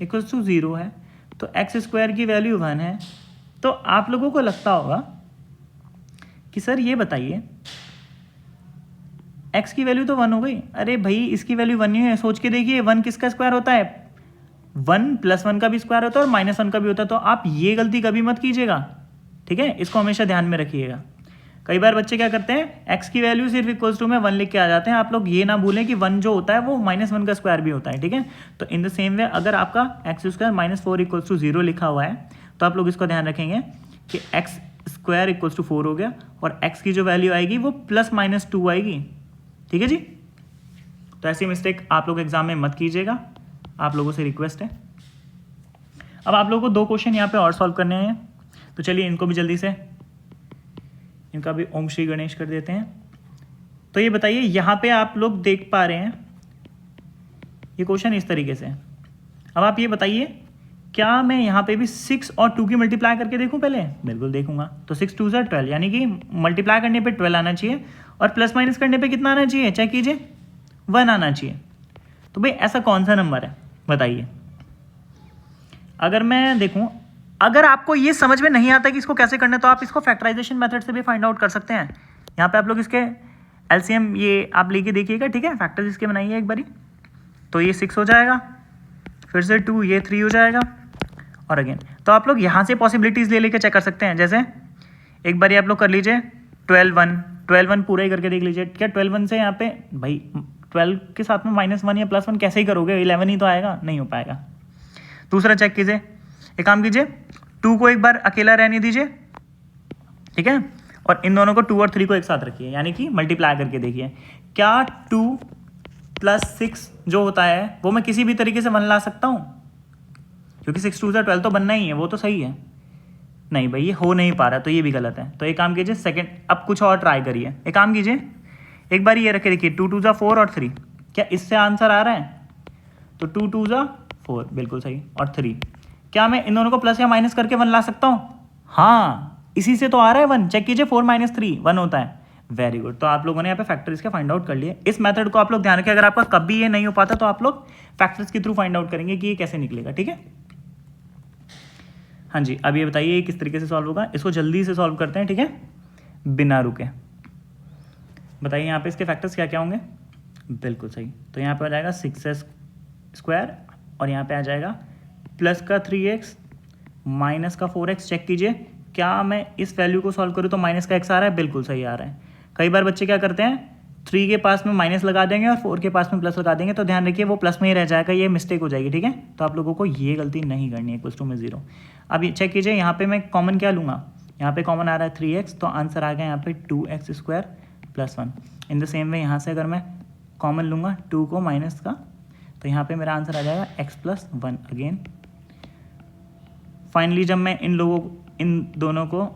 = 0 है, तो x² की वैल्यू 1 है। तो आप लोगों को लगता होगा कि सर ये बताइए x की वैल्यू तो 1 हो गई, अरे भाई इसकी वैल्यू 1 नहीं है। सोच के देखिए 1 किसका स्क्वायर होता है? 1 + 1 का भी स्क्वायर होता है और -1 का भी होता है। तो आप ये गलती कभी मत कीजिएगा। ठीक है, इसको हमेशा ध्यान में रखिएगा। कई बार बच्चे क्या करते हैं, x की वैल्यू सिर्फ = में 1 लिख के आ जाते हैं। आप लोग ये ना भूलें कि 1 जो होता है वो -1 का स्क्वायर भी होता है। ठीक है, तो इन द सेम वे अगर आपका x² - 4 = 0 लिखा हुआ है तो आप लोग इसको ध्यान रखेंगे कि x² = 4 हो गया, और x की जो वैल्यू आएगी वो +-2 आएगी। ठीक है जी, तो ऐसी मिस्टेक आप लोग एग्जाम में मत कीजिएगा, आप लोगों से रिक्वेस्ट है। अब आप लोगों को 2 क्वेश्चन यहाँ पे और सॉल्व करने हैं, तो चलिए इनको भी जल्दी से, इनका भी ओम श्री गणेश कर देते हैं। तो ये बताइए, यहाँ पे आप लोग देख पा रहे हैं ये क्वेश्चन इस तरीके से। अब आप ये बताइए, क्या मैं यहाँ पे भी 6 और 2 की मल्टीप्लाई करके देखूँ पहले? बिल्कुल देखूंगा। तो 6 × 2 = 12, यानी कि मल्टीप्लाई करने पे 12 आना चाहिए और प्लस माइनस करने पे कितना आना चाहिए? चेक कीजिए, 1 आना चाहिए। तो भाई ऐसा कौन सा नंबर है बताइए? अगर मैं देखूँ, अगर आपको ये समझ में नहीं आता कि इसको कैसे करना है तो आप इसको फैक्टराइजेशन मेथड से भी फाइंड आउट कर सकते हैं। यहाँ पे आप लोग इसके एलसीएम ये आप लेके देखिएगा। ठीक है, फैक्टर्स इसके बनाइए एक बारी। तो ये 6 हो जाएगा, फिर से 2, ये 3 हो जाएगा, और अगेन तो आप लोग यहाँ से पॉसिबिलिटीज़ ले लेके चेक कर सकते हैं। जैसे एक बारी आप लोग कर लीजिए 12 पूरा ही करके देख लीजिए। क्या 12 से यहाँ पे भाई 12 के साथ में -1 या +1 कैसे ही करोगे? 11 ही तो आएगा, नहीं हो पाएगा। दूसरा चेक कीजिए, एक काम कीजिए, 2 को एक बार अकेला रहने दीजिए। ठीक है, और इन दोनों को 2 और 3 को एक साथ रखिए, यानी कि मल्टीप्लाई करके देखिए। क्या 2 + 6 जो होता है वो मैं किसी भी तरीके से 1 ला सकता हूँ? क्योंकि 6 × 2 = 12 तो बनना ही है, वो तो सही है। नहीं भाई, ये हो नहीं पा रहा, तो ये भी गलत है। तो एक काम कीजिए, सेकंड अब कुछ और ट्राई करिए। एक काम कीजिए, एक बार ये रखे देखिए, 2 × 2 = 4 और 3, क्या इससे आंसर आ रहा है? तो 2 × 2 = 4, बिल्कुल सही, और 3। क्या मैं इन दोनों को प्लस या माइनस करके 1 ला सकता हूँ? हाँ, इसी से तो आ रहा है 1। चेक कीजिए, 4 - 3 1 होता है। Very good. तो आप लोगों ने यहाँ पे फैक्टर्स के फाइंड आउट कर लिए। इस मेथड को आप लोग ध्यान रखें, अगर आपका कभी ये नहीं हो पाता तो आप लोग फैक्टर्स के थ्रू फाइंड आउट करेंगे कि ये कैसे निकलेगा, ठीक है। हाँ जी, अब ये बताइए किस तरीके से सॉल्व होगा। इसको जल्दी से सॉल्व करते हैं, ठीक है, बिना रुके। बताइए यहाँ पे इसके फैक्टर्स क्या क्या होंगे। बिल्कुल सही, तो यहाँ पे आ जाएगा 6x² और यहाँ पे आ जाएगा प्लस का 3x माइनस का 4x। चेक कीजिए क्या मैं इस वैल्यू को सॉल्व करूँ तो माइनस का x आ रहा है, बिल्कुल सही आ रहा है। कई बार बच्चे क्या करते हैं 3 के पास में माइनस लगा देंगे और 4 के पास में प्लस लगा देंगे, तो ध्यान रखिए वो प्लस में ही रह जाएगा, ये मिस्टेक हो जाएगी, ठीक है। तो आप लोगों को ये गलती नहीं करनी है, इक्वल्स टू में 0। अब ये चेक कीजिए यहाँ पे मैं कॉमन क्या लूँगा, यहाँ पे कॉमन आ रहा है 3x, तो आंसर आ गया यहाँ पे 2x² + 1। In the same way यहाँ से अगर मैं कॉमन लूँगा 2 को माइनस का, तो यहाँ पे मेरा आंसर आ जाएगा x + 1 अगेन। फाइनली जब मैं इन दोनों को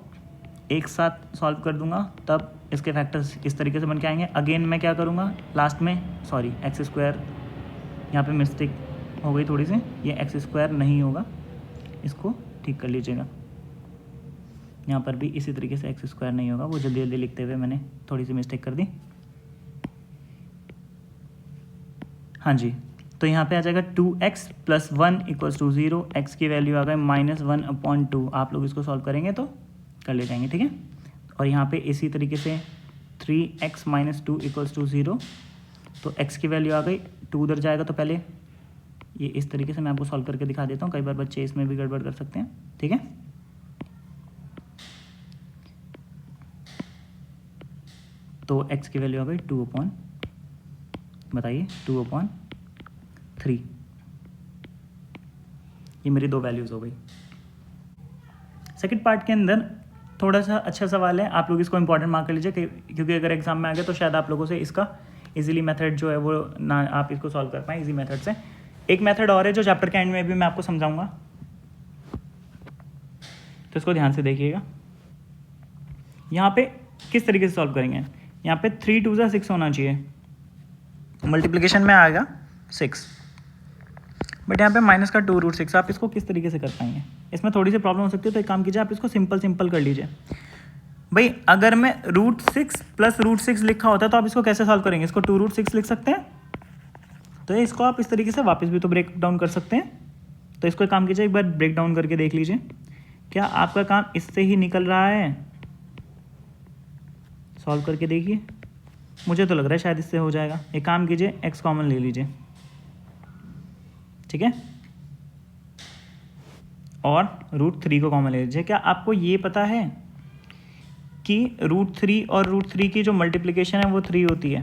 एक साथ सॉल्व कर दूंगा तब इसके फैक्टर्स इस तरीके से बन के आएंगे। अगेन मैं क्या करूँगा लास्ट में, सॉरी x², यहाँ पे मिस्टेक हो गई थोड़ी सी, ये x² नहीं होगा, इसको ठीक कर लीजिएगा। यहाँ पर भी इसी तरीके से x² नहीं होगा, वो जल्दी जल्दी लिखते हुए मैंने थोड़ी सी मिस्टेक कर दी। हाँ जी, तो यहाँ पे आ जाएगा 2x + 1 = 0। x की वैल्यू आ गई -1/2। आप लोग इसको सॉल्व करेंगे तो कर ले जाएंगे, ठीक है। और यहाँ पे इसी तरीके से 3x - 2 = 0। तो x की वैल्यू आ गई, 2 उधर जाएगा तो पहले ये इस तरीके से मैं आपको सॉल्व करके दिखा देता हूँ, कई बार बच्चे इसमें भी गड़बड़ कर सकते हैं, ठीक है। तो x की वैल्यू आ गई 2/, बताइए 2/3। ये मेरी 2 वैल्यूज़ हो गई। सेकंड पार्ट के अंदर थोड़ा सा अच्छा सवाल है, आप लोग इसको इंपॉर्टेंट मार्क कर लीजिए क्योंकि अगर एग्जाम में आ गया तो शायद आप लोगों से इसका इजीली मेथड जो है वो ना आप इसको सॉल्व कर पाएँ इजी मेथड से। एक मेथड और है जो चैप्टर के एंड में भी मैं आपको समझाऊंगा, तो इसको ध्यान से देखिएगा। यहाँ पे किस तरीके से सॉल्व करेंगे, यहाँ पे 3 2 = 6 होना चाहिए, मल्टीप्लिकेशन में आएगा 6, बट यहाँ पे -2√6। आप इसको किस तरीके से कर पाएंगे, इसमें थोड़ी सी प्रॉब्लम हो सकती है, तो एक काम कीजिए आप इसको सिंपल कर लीजिए। भाई अगर मैं √6 + √6 लिखा होता तो आप इसको कैसे सॉल्व करेंगे, इसको 2√6 लिख सकते हैं, तो इसको आप इस तरीके से वापस भी तो ब्रेक डाउन कर सकते हैं। तो इसको एक काम कीजिए, एक बार ब्रेक डाउन करके देख लीजिए क्या आपका काम इससे ही निकल रहा है, सॉल्व करके देखिए। मुझे तो लग रहा है शायद इससे हो जाएगा। एक काम कीजिए x कॉमन ले लीजिए, ठीक है, और √3 को कॉमन ले लीजिए। क्या आपको ये पता है कि √3 और √3 की जो मल्टीप्लिकेशन है वो 3 होती है,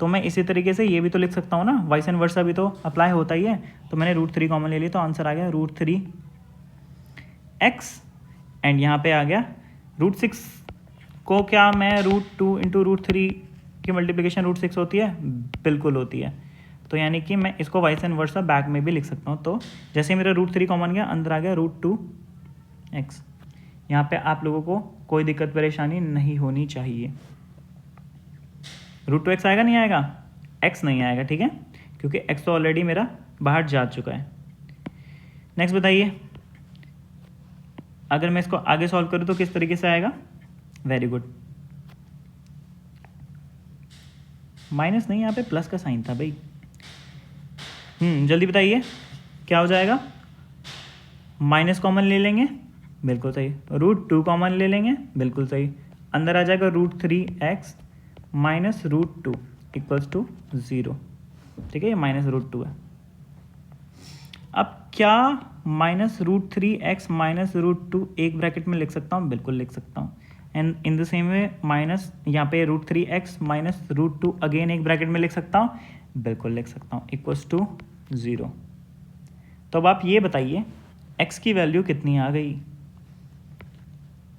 तो मैं इसी तरीके से ये भी तो लिख सकता हूँ ना, वाइस एंड वर्सा भी तो अप्लाई होता ही है। तो मैंने √3 कॉमन ले लिया, तो आंसर आ गया √3x, एंड यहाँ पे आ गया √6 को क्या मैं √2 × √3 की मल्टीप्लिकेशन √6 होती है, बिल्कुल होती है। तो यानी कि मैं इसको वाइस एंड वर्सा बैक में भी लिख सकता हूँ। तो जैसे मेरा √3 कॉमन गया, अंदर आ गया √2x। यहाँ पे आप लोगों को कोई दिक्कत परेशानी नहीं होनी चाहिए। √2x आएगा नहीं आएगा, x नहीं आएगा, ठीक है, क्योंकि x तो ऑलरेडी मेरा बाहर जा चुका है। नेक्स्ट बताइए, अगर मैं इसको आगे सॉल्व करूँ तो किस तरीके से आएगा। वेरी गुड, माइनस नहीं, यहाँ पे प्लस का साइन था भाई। जल्दी बताइए क्या हो जाएगा, माइनस कॉमन ले लेंगे, बिल्कुल सही, √2 कॉमन ले लेंगे, बिल्कुल सही, अंदर आ जाएगा √3x - √2 = 0, ठीक है, ये -√2 है। अब क्या -√3x - √2 एक ब्रैकेट में लिख सकता हूँ, बिल्कुल लिख सकता हूँ, and in the same way minus यहाँ पे √3x - √2 अगेन एक ब्रैकेट में लिख सकता हूँ, बिल्कुल लिख सकता हूँ, = 0। तो अब आप ये बताइए x की वैल्यू कितनी आ गई।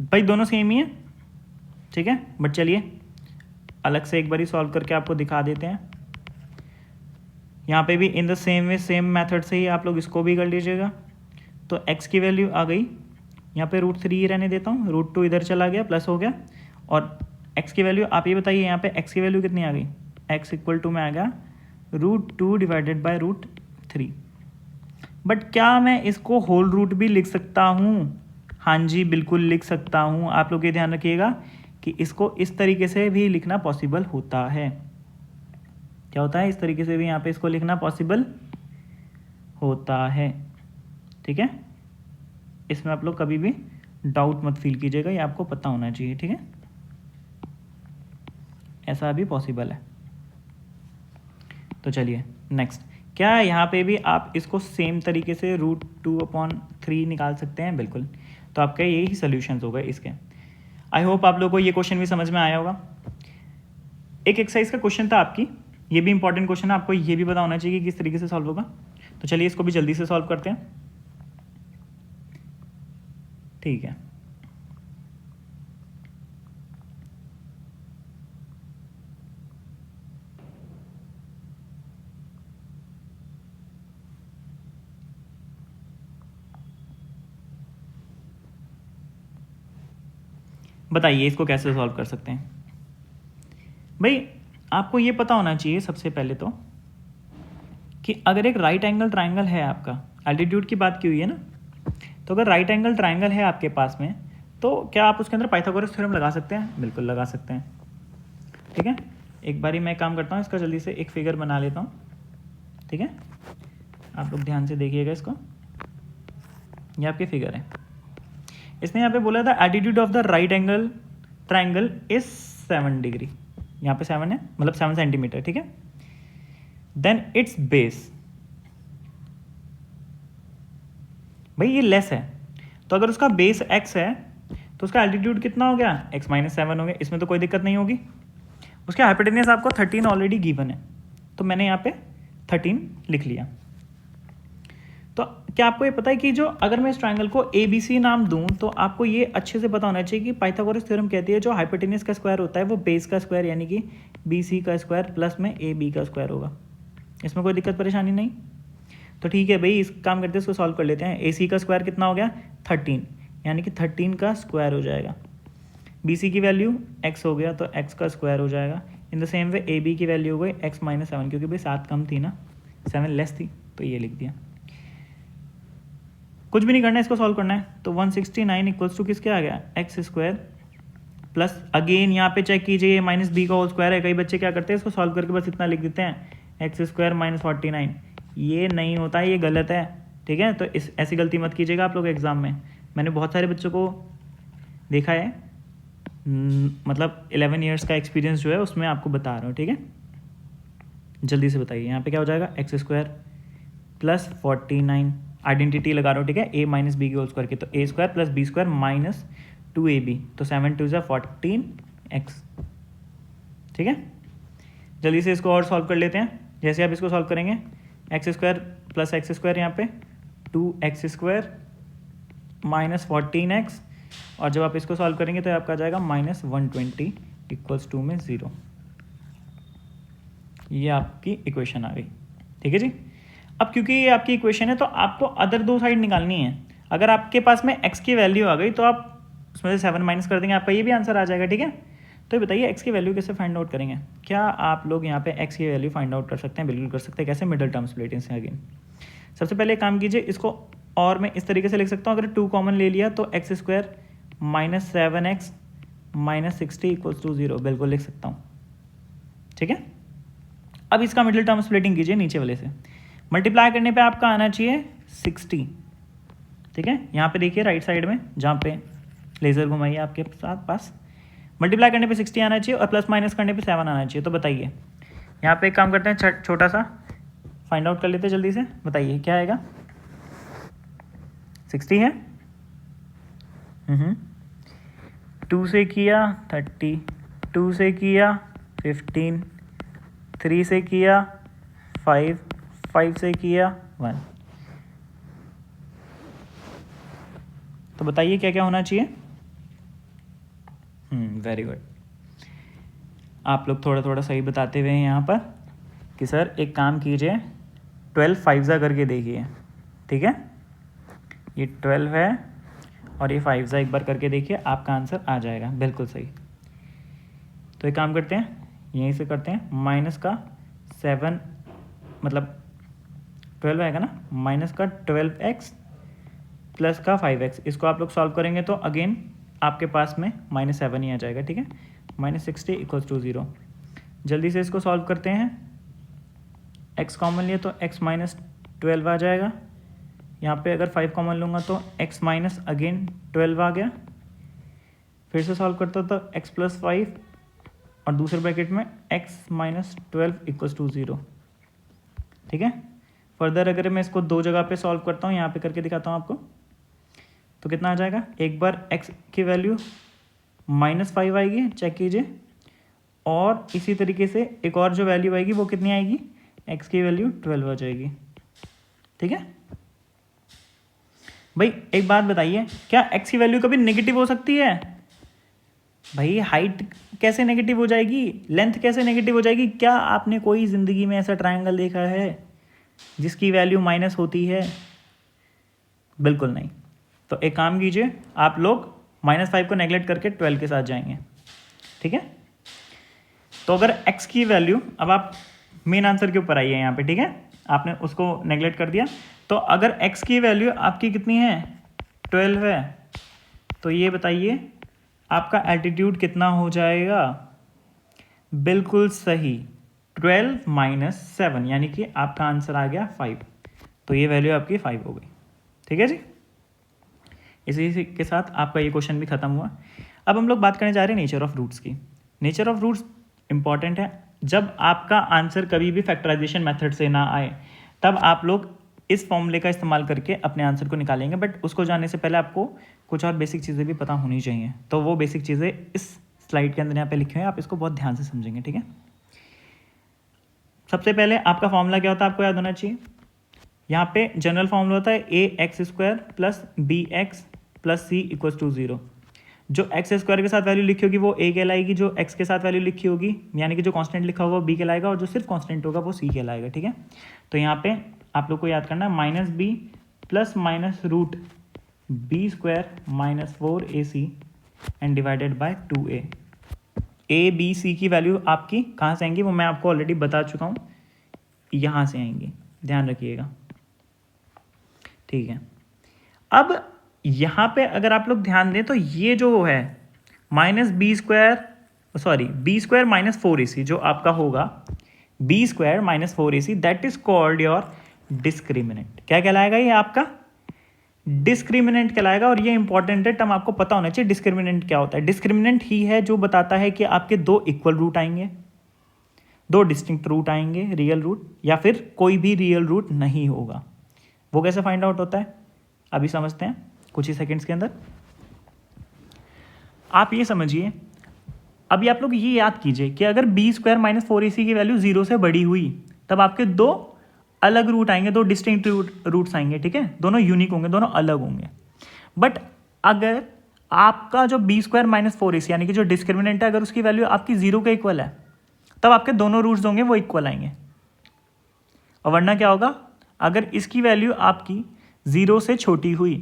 भाई दोनों सेम ही है, ठीक है, बट चलिए अलग से एक बार ही सॉल्व करके आपको दिखा देते हैं। यहाँ पे भी in the same way same method से ही आप लोग इसको भी कर लीजिएगा। तो x की वैल्यू आ गई, यहाँ पे √3 ही रहने देता हूँ, √2 इधर चला गया, प्लस हो गया, और x की वैल्यू आप ये बताइए यहाँ पे x की वैल्यू कितनी आ गई, x = में आ गया √2 / √3। बट क्या मैं इसको होल रूट भी लिख सकता हूँ, हाँ जी बिल्कुल लिख सकता हूँ। आप लोग ये ध्यान रखिएगा कि इसको इस तरीके से भी लिखना पॉसिबल होता है। क्या होता है? इस तरीके से भी यहाँ पे इसको लिखना पॉसिबल होता है। ठीक है, इसमें आप लोग कभी भी डाउट मत फील कीजिएगा, ये आपको पता होना चाहिए। ठीक है, ऐसा भी पॉसिबल है। तो चलिए नेक्स्ट, क्या यहाँ पे भी आप इसको सेम तरीके से √2/3 निकाल सकते हैं? बिल्कुल। तो आपका यही सॉल्यूशंस होगा इसके। आई होप आप लोगों को ये क्वेश्चन भी समझ में आया होगा। एक एक्सरसाइज का क्वेश्चन था आपकी, ये भी इंपॉर्टेंट क्वेश्चन है, आपको ये भी पता होना चाहिए कि किस तरीके से सॉल्व होगा। तो चलिए इसको भी जल्दी से सॉल्व करते हैं। ठीक है, बताइए इसको कैसे सॉल्व कर सकते हैं। भाई आपको ये पता होना चाहिए सबसे पहले तो कि अगर एक राइट एंगल ट्राइंगल है, आपका एल्टीट्यूड की बात की हुई है ना, तो अगर राइट एंगल ट्राइंगल है आपके पास में, तो क्या आप उसके अंदर पाइथागोरस थ्योरम लगा सकते हैं? बिल्कुल लगा सकते हैं। ठीक है, एक बारी मैं काम करता हूँ, इसका जल्दी से एक फिगर बना लेता हूँ। ठीक है, आप लोग ध्यान से देखिएगा इसको, ये आपकी फिगर है। इसने यहाँ पे बोला था altitude of the right angle triangle is 7 degree, यहाँ पे 7 है, मतलब 7 सेंटीमीटर। ठीक है, देन इट्स बेस, भाई ये लेस है, तो अगर उसका बेस x है तो उसका एल्टीट्यूड कितना हो गया? x-7 हो गया। इसमें तो कोई दिक्कत नहीं होगी। उसका हाइपोटेनस आपको 13 ऑलरेडी गिवन है, तो मैंने यहाँ पे 13 लिख लिया। तो क्या आपको ये पता है कि जो अगर मैं इस ट्रायंगल को ABC नाम दूं, तो आपको ये अच्छे से पता होना चाहिए कि पाइथागोरस थ्योरम कहती है जो हाइपोटेनस का स्क्वायर होता है वो बेस का स्क्वायर यानी कि BC का स्क्वायर प्लस में AB का स्क्वायर होगा। इसमें कोई दिक्कत परेशानी नहीं। तो ठीक है भाई, इस काम करते हैं, इसको सॉल्व कर लेते हैं। AC का स्क्वायर कितना हो गया? 13, यानी कि 13 का स्क्वायर हो जाएगा। BC की वैल्यू x हो गया, तो x का स्क्वायर हो जाएगा। In the same way AB की वैल्यू हो गई x-7, क्योंकि भाई 7 कम थी ना, 7 लेस थी, तो ये लिख दिया। कुछ भी नहीं करना है, इसको सॉल्व करना है। तो 169 इक्वल्स टू किसके आ गया? एक्स स्क्वायर प्लस, अगेन यहाँ पे चेक कीजिए, माइनस बी का होल स्क्वायर है। कई बच्चे क्या करते हैं, इसको सॉल्व करके बस इतना लिख देते हैं, एक्स स्क्वायर माइनस 49। ये नहीं होता है, ये गलत है। ठीक है, तो इस ऐसी गलती मत कीजिएगा आप लोग एग्जाम में। मैंने बहुत सारे बच्चों को देखा है, मतलब 11 ईयर्स का एक्सपीरियंस जो है उसमें आपको बता रहा हूँ। ठीक है, जल्दी से बताइए, यहाँ पे क्या हो जाएगा? एक्स स्क्वायर प्लस 49, आइडेंटिटी लगा रहा हूँ। ठीक है, a माइनस बी के होल स्क्वायर की, तो a square plus B square minus 2ab, तो 7 2 14x। ठीक है, जल्दी से इसको और सॉल्व कर लेते हैं। जैसे आप इसको सॉल्व करेंगे, x square plus x square, यहाँ पे 2x स्क्वायर माइनस 14x, और जब आप इसको सॉल्व करेंगे तो आपका आ जाएगा -120 इक्वल्स 2 में 0। ये आपकी इक्वेशन आ गई। ठीक है जी, अब क्योंकि ये आपकी इक्वेशन है तो आपको अदर दो साइड निकालनी है। अगर आपके पास में x की वैल्यू आ गई तो आप उसमें से 7 माइनस कर देंगे, आपका ये भी आंसर आ जाएगा। ठीक है, तो ये बताइए x की वैल्यू कैसे फाइंड आउट करेंगे? क्या आप लोग यहाँ पे x की वैल्यू फाइंड आउट कर सकते हैं? बिल्कुल कर सकते हैं। कैसे? मिडल टर्म स्प्लिटिंग से। अगेन सबसे पहले काम कीजिए, इसको और मैं इस तरीके से लिख सकता हूँ, अगर 2 कॉमन ले लिया तो X square minus 7x minus 60 equals to 0, बिल्कुल लिख सकता हूँ। ठीक है, अब इसका मिडिल टर्म स्प्लिटिंग कीजिए, नीचे वाले से मल्टीप्लाई करने पे आपका आना चाहिए 60। ठीक है, यहाँ पे देखिए राइट साइड में जहाँ पे लेज़र घुमाइए आपके साथ पास, मल्टीप्लाई करने पे 60 आना चाहिए और प्लस माइनस करने पे 7 आना चाहिए। तो बताइए, यहाँ पे एक काम करते हैं, छोटा सा फाइंड आउट कर लेते हैं जल्दी से। बताइए क्या आएगा? 60 है, 2 से किया 30, 2 से किया 15, 3 से किया 5, 5 से किया 1। तो बताइए क्या क्या होना चाहिए? वेरी गुड, आप लोग थोड़ा थोड़ा सही बताते हुए हैं यहाँ पर कि सर एक काम कीजिए, 12 5 करके देखिए। ठीक है, ये 12 है और ये 5 एक बार करके देखिए, आपका आंसर आ जाएगा। बिल्कुल सही। तो एक काम करते हैं, यहीं से करते हैं, माइनस का 7 मतलब 12 आएगा ना, माइनस का 12x प्लस का 5x, इसको आप लोग सॉल्व करेंगे तो अगेन आपके पास में -7 ही आ जाएगा, ठीक है। -60 = 0। जल्दी से इसको सॉल्व करते हैं। x कॉमन लिए तो x -12 आ जाएगा। यहाँ पे अगर 5 कॉमन लूँगा तो x अगेन 12 आ गया। फिर से सॉल्व करता तो x + 5 और दूसरे ब्रैकेट में x -12 = 0, ठीक है। फर्दर अगर मैं इसको दो जगह पे सॉल्व करता हूँ, यहाँ पे करके दिखाता हूँ आपको, तो कितना आ जाएगा। एक बार x की वैल्यू -5 आएगी, चेक कीजिए, और इसी तरीके से एक और जो वैल्यू आएगी वो कितनी आएगी, x की वैल्यू 12 आ जाएगी, ठीक है। भाई एक बात बताइए, क्या x की वैल्यू कभी नेगेटिव हो सकती है? भाई हाइट कैसे नेगेटिव हो जाएगी, लेंथ कैसे नेगेटिव हो जाएगी? क्या आपने कोई ज़िंदगी में ऐसा ट्रायंगल देखा है जिसकी वैल्यू माइनस होती है? बिल्कुल नहीं। तो एक काम कीजिए, आप लोग -5 को नेगलेक्ट करके 12 के साथ जाएंगे, ठीक है। तो अगर x की वैल्यू, अब आप मेन आंसर के ऊपर आइए यहाँ पे, ठीक है। आपने उसको नेगलेक्ट कर दिया, तो अगर x की वैल्यू आपकी कितनी है, 12 है, तो ये बताइए आपका एल्टीट्यूड कितना हो जाएगा? बिल्कुल सही, 12 - 7, यानी कि आपका आंसर आ गया 5। तो ये वैल्यू आपकी 5 हो गई, ठीक है जी। इसी के साथ आपका ये क्वेश्चन भी खत्म हुआ। अब हम लोग बात करने जा रहे हैं नेचर ऑफ रूट्स की। नेचर ऑफ रूट्स इंपॉर्टेंट है। जब आपका आंसर कभी भी फैक्टराइजेशन मेथड से ना आए, तब आप लोग इस फॉर्मूले का इस्तेमाल करके अपने आंसर को निकालेंगे, बट उसको जानने से पहले आपको कुछ और बेसिक चीज़ें भी पता होनी चाहिए। तो वो बेसिक चीज़ें इस स्लाइड के अंदर यहाँ पे लिखे हुए हैं, आप इसको बहुत ध्यान से समझेंगे, ठीक है। सबसे पहले आपका फॉर्मूला क्या होता है, आपको याद होना चाहिए। यहाँ पे जनरल फॉर्मूला होता है ax² + bx + c = 0। जो x² के साथ वैल्यू लिखी होगी वो a कहलाएगी, जो x के साथ वैल्यू लिखी होगी यानी कि जो कांस्टेंट लिखा होगा वो b कहलाएगा, और जो सिर्फ कांस्टेंट होगा वो c कहलाएगा, ठीक है। तो यहाँ पे आप लोग को याद करना है -b ± √b² - 4ac and divided by 2a। a b c की वैल्यू आपकी कहाँ से आएंगी वो मैं आपको ऑलरेडी बता चुका हूँ, यहाँ से आएंगी, ध्यान रखिएगा, ठीक है। अब यहाँ पे अगर आप लोग ध्यान दें तो ये जो है b² - 4ac जो आपका होगा, b² - 4ac, that is called your discriminant. क्या कहलाएगा ये आपका? डिस्क्रिमिनेंट कहलाएगा। और ये इंपॉर्टेंट है, टर्म आपको पता होना चाहिए डिस्क्रिमिनेंट क्या होता है। डिस्क्रिमिनेंट ही है जो बताता है कि आपके दो इक्वल रूट आएंगे, दो डिस्टिंक्ट रूट आएंगे, रियल रूट, या फिर कोई भी रियल रूट नहीं होगा। वो कैसे फाइंड आउट होता है अभी समझते हैं कुछ ही सेकंड्स के अंदर। आप ये समझिए, अभी आप लोग ये याद कीजिए कि अगर b² - 4ac की वैल्यू 0 से बड़ी हुई, तब आपके दो अलग रूट आएंगे, दो डिस्टिंक्ट रूट्स आएंगे, ठीक है। दोनों यूनिक होंगे, दोनों अलग होंगे। बट अगर आपका जो b² - 4ac यानी कि जो डिस्क्रिमिनेंट है, अगर उसकी वैल्यू आपकी 0 के इक्वल है, तब आपके दोनों रूट्स होंगे वो इक्वल आएंगे। और वरना क्या होगा, अगर इसकी वैल्यू आपकी 0 से छोटी हुई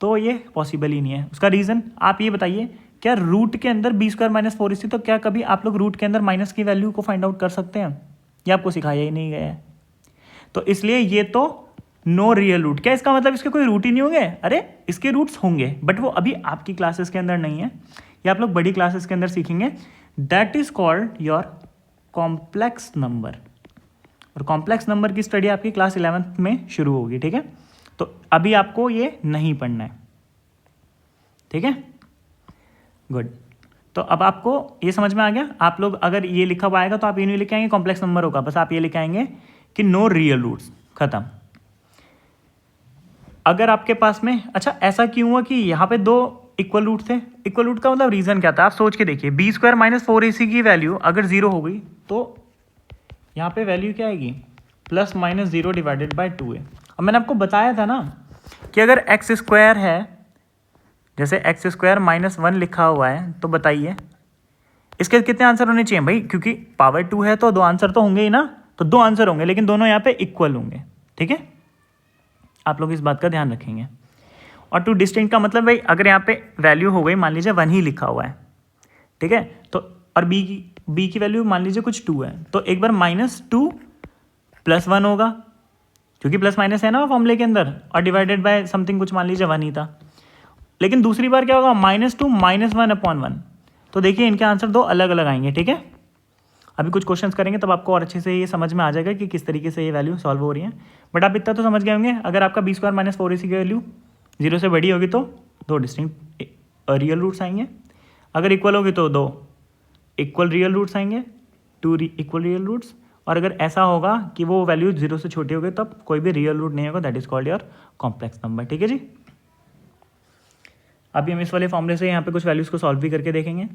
तो ये पॉसिबल ही नहीं है। उसका रीज़न आप ये बताइए, क्या रूट के अंदर b² - 4ac, तो क्या कभी आप लोग रूट के अंदर माइनस की वैल्यू को फाइंड आउट कर सकते हैं? ये आपको सिखाया ही नहीं गया है। तो इसलिए ये तो नो रियल रूट। क्या इसका मतलब इसके कोई रूट ही नहीं होंगे? अरे इसके रूट्स होंगे, बट वो अभी आपकी क्लासेस के अंदर नहीं है, ये आप लोग बड़ी क्लासेस के अंदर सीखेंगे। That is called your complex number. और कॉम्प्लेक्स नंबर की स्टडी आपकी क्लास 11th में शुरू होगी, ठीक है। तो अभी आपको ये नहीं पढ़ना है, ठीक है, गुड। तो अब आपको ये समझ में आ गया। आप लोग अगर ये लिखा हुआ आएगा तो आप ये नहीं लिख आएंगे कॉम्प्लेक्स नंबर होगा, बस आप ये लिख आएंगे कि नो रियल रूट्स, खत्म। अगर आपके पास में, अच्छा ऐसा क्यों हुआ कि यहाँ पे दो इक्वल रूट थे? इक्वल रूट का मतलब रीजन क्या था, आप सोच के देखिए। b² - 4ac की वैल्यू अगर 0 हो गई तो यहाँ पे वैल्यू क्या आएगी, ±0 डिवाइडेड बाय 2a। अब मैंने आपको बताया था ना कि अगर x² है, जैसे x² - 1 लिखा हुआ है, तो बताइए इसके कितने आंसर होने चाहिए भाई? क्योंकि पावर 2 है तो दो आंसर तो होंगे ही ना, तो दो आंसर होंगे, लेकिन दोनों यहाँ पे इक्वल होंगे, ठीक है। आप लोग इस बात का ध्यान रखेंगे। और टू डिस्टिंक्ट का मतलब भाई, अगर यहाँ पे वैल्यू हो गई, मान लीजिए 1 ही लिखा हुआ है, ठीक है, तो और b की वैल्यू मान लीजिए कुछ 2 है, तो एक बार -2 + 1 होगा, क्योंकि प्लस माइनस है ना फॉर्मूले के अंदर, और डिवाइडेड बाय समथिंग कुछ मान लीजिए 1 ही था। लेकिन दूसरी बार क्या होगा, -2 -1/1। तो देखिए इनके आंसर दो अलग अलग आएंगे, ठीक है। अभी कुछ क्वेश्चंस करेंगे तब आपको और अच्छे से ये समझ में आ जाएगा कि किस तरीके से ये वैल्यू सॉल्व हो रही है। बट आप इतना तो समझ गए होंगे, अगर आपका b² - 4ac की वैल्यू 0 से बड़ी होगी तो दो डिस्टिंक्ट रियल रूट्स आएंगे, अगर इक्वल होगी तो दो इक्वल रियल रूट्स आएंगे, टू इक्वल रियल रूट्स, और अगर ऐसा होगा कि वो वैल्यू 0 से छोटी होगी तब कोई भी रियल रूट नहीं होगा, that is called your complex number, ठीक है जी। अभी हम इस वाले फॉर्मूले से यहाँ पे कुछ वैल्यूज को सॉल्व भी करके देखेंगे।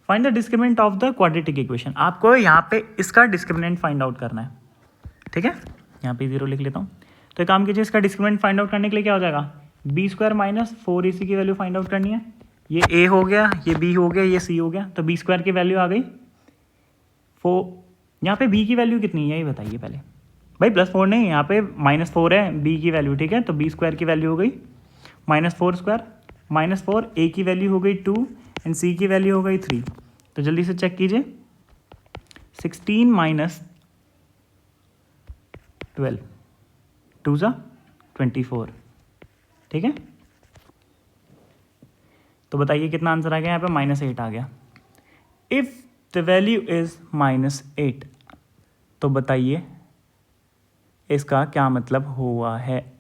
Find the discriminant of the quadratic equation, आपको यहाँ पे इसका डिस्क्रिमिनेंट फाइंड आउट करना है, ठीक है। यहाँ पे 0 लिख लेता हूँ। तो एक काम कीजिए, इसका डिस्क्रिमिनेंट फाइंड आउट करने के लिए क्या हो जाएगा, b² - 4ac की वैल्यू फाइंड आउट करनी है। ये a हो गया, ये b हो गया, ये c हो गया, तो b² की वैल्यू आ गई 4। यहाँ पे b की वैल्यू कितनी है ये बताइए पहले भाई, +4 नहीं, यहाँ पे -4 है b की वैल्यू, ठीक है। तो b² की वैल्यू हो गई -4², -4, a की वैल्यू हो गई 2 एंड c की वैल्यू हो गई 3। तो जल्दी से चेक कीजिए, 16 - 12 2 = 24, ठीक है। तो बताइए कितना आंसर आ गया, यहाँ पे -8 आ गया। इफ द वैल्यू इज -8, तो बताइए इसका क्या मतलब हुआ है।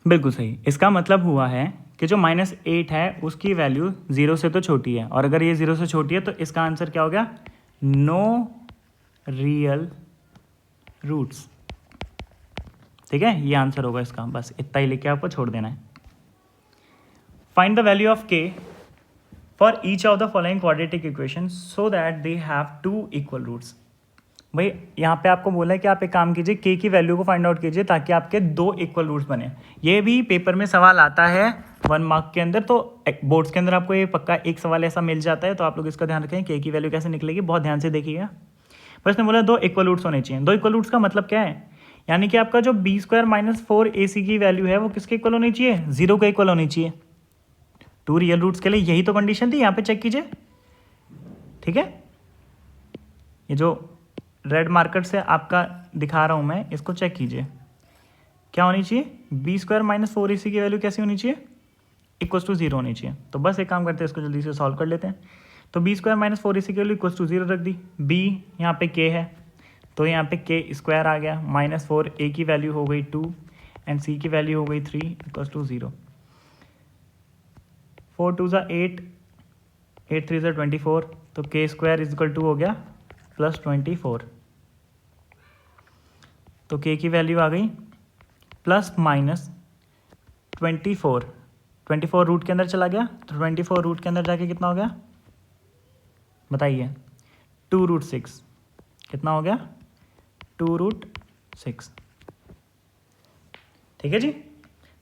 बिल्कुल सही, इसका मतलब हुआ है कि जो -8 है उसकी वैल्यू 0 से तो छोटी है, और अगर ये 0 से छोटी है तो इसका आंसर क्या हो गया, नो रियल रूट्स, ठीक है। ये आंसर होगा इसका, बस इतना ही लिख के आपको छोड़ देना है। Find the value of k for each of the following quadratic equation so that they have 2 equal roots. भाई यहाँ पे आपको बोला है कि आप एक काम कीजिए, k की वैल्यू को फाइंड आउट कीजिए ताकि आपके 2 इक्वल रूट्स बने। ये भी पेपर में सवाल आता है 1 मार्क के अंदर, तो बोर्ड्स के अंदर आपको ये पक्का एक सवाल ऐसा मिल जाता है, तो आप लोग इसका ध्यान रखें k की वैल्यू कैसे निकलेगी, बहुत ध्यान से देखिएगा। बस ने बोला 2 इक्वल रूट्स होने चाहिए। 2 इक्वल रूट्स का मतलब क्या है, यानी कि आपका जो b² - 4ac की वैल्यू है वो किसके इक्वल होनी चाहिए, 0 के इक्वल होनी चाहिए। 2 रियल रूट्स के लिए यही तो कंडीशन थी, यहाँ पे चेक कीजिए, ठीक है। ये जो रेड मार्कर से आपका दिखा रहा हूँ मैं, इसको चेक कीजिए, क्या होनी चाहिए, b² - 4ac की वैल्यू कैसी होनी चाहिए, =0 होनी चाहिए। तो बस एक काम करते हैं, इसको जल्दी से सॉल्व कर लेते हैं। तो b² - 4ac की वैल्यू =0 रख दी, b यहाँ पे k है तो यहाँ पे k² आ गया, -4, a की वैल्यू हो गई 2 एंड c की वैल्यू हो गई 3 =0। 4 2 = 8, 8 3 = 24, तो k² = हो गया +24। तो k की वैल्यू आ गई ±24। 24 रूट के अंदर चला गया, तो 24 रूट के अंदर जाके कितना हो गया बताइए, 2√6। कितना हो गया, 2√6, ठीक है जी।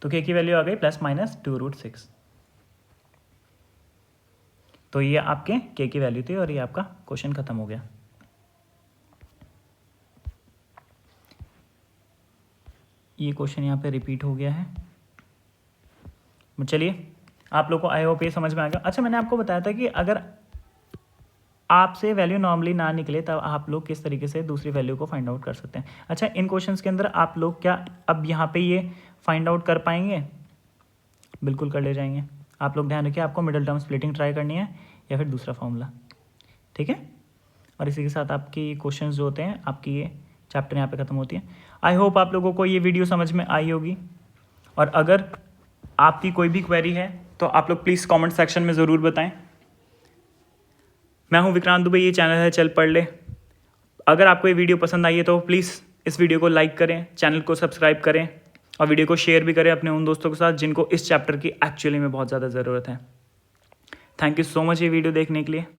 तो k की वैल्यू आ गई ±2√6। तो ये आपके k की वैल्यू थी और ये आपका क्वेश्चन खत्म हो गया। ये क्वेश्चन यहाँ पे रिपीट हो गया है। चलिए, आप लोग को आई होप ये समझ में आ गया। अच्छा, मैंने आपको बताया था कि अगर आपसे वैल्यू नॉर्मली ना निकले तब आप लोग किस तरीके से दूसरी वैल्यू को फाइंड आउट कर सकते हैं। अच्छा, इन क्वेश्चंस के अंदर आप लोग क्या अब यहाँ पे ये फाइंड आउट कर पाएंगे, बिल्कुल कर ले जाएंगे। आप लोग ध्यान रखिए, आपको मिडिल टर्म स्प्लिटिंग ट्राई करनी है या फिर दूसरा फॉर्मूला, ठीक है। और इसी के साथ आपकी क्वेश्चंस जो होते हैं, आपकी ये चैप्टर यहाँ पे ख़त्म होती है। आई होप आप लोगों को ये वीडियो समझ में आई होगी, और अगर आपकी कोई भी क्वेरी है तो आप लोग प्लीज़ कमेंट सेक्शन में ज़रूर बताएं। मैं हूं विक्रांत दुबे, ये चैनल है चल पढ़ ले। अगर आपको ये वीडियो पसंद आई है तो प्लीज़ इस वीडियो को लाइक करें, चैनल को सब्सक्राइब करें और वीडियो को शेयर भी करें अपने उन दोस्तों के साथ जिनको इस चैप्टर की एक्चुअली में बहुत ज़्यादा ज़रूरत है। थैंक यू सो मच ये वीडियो देखने के लिए।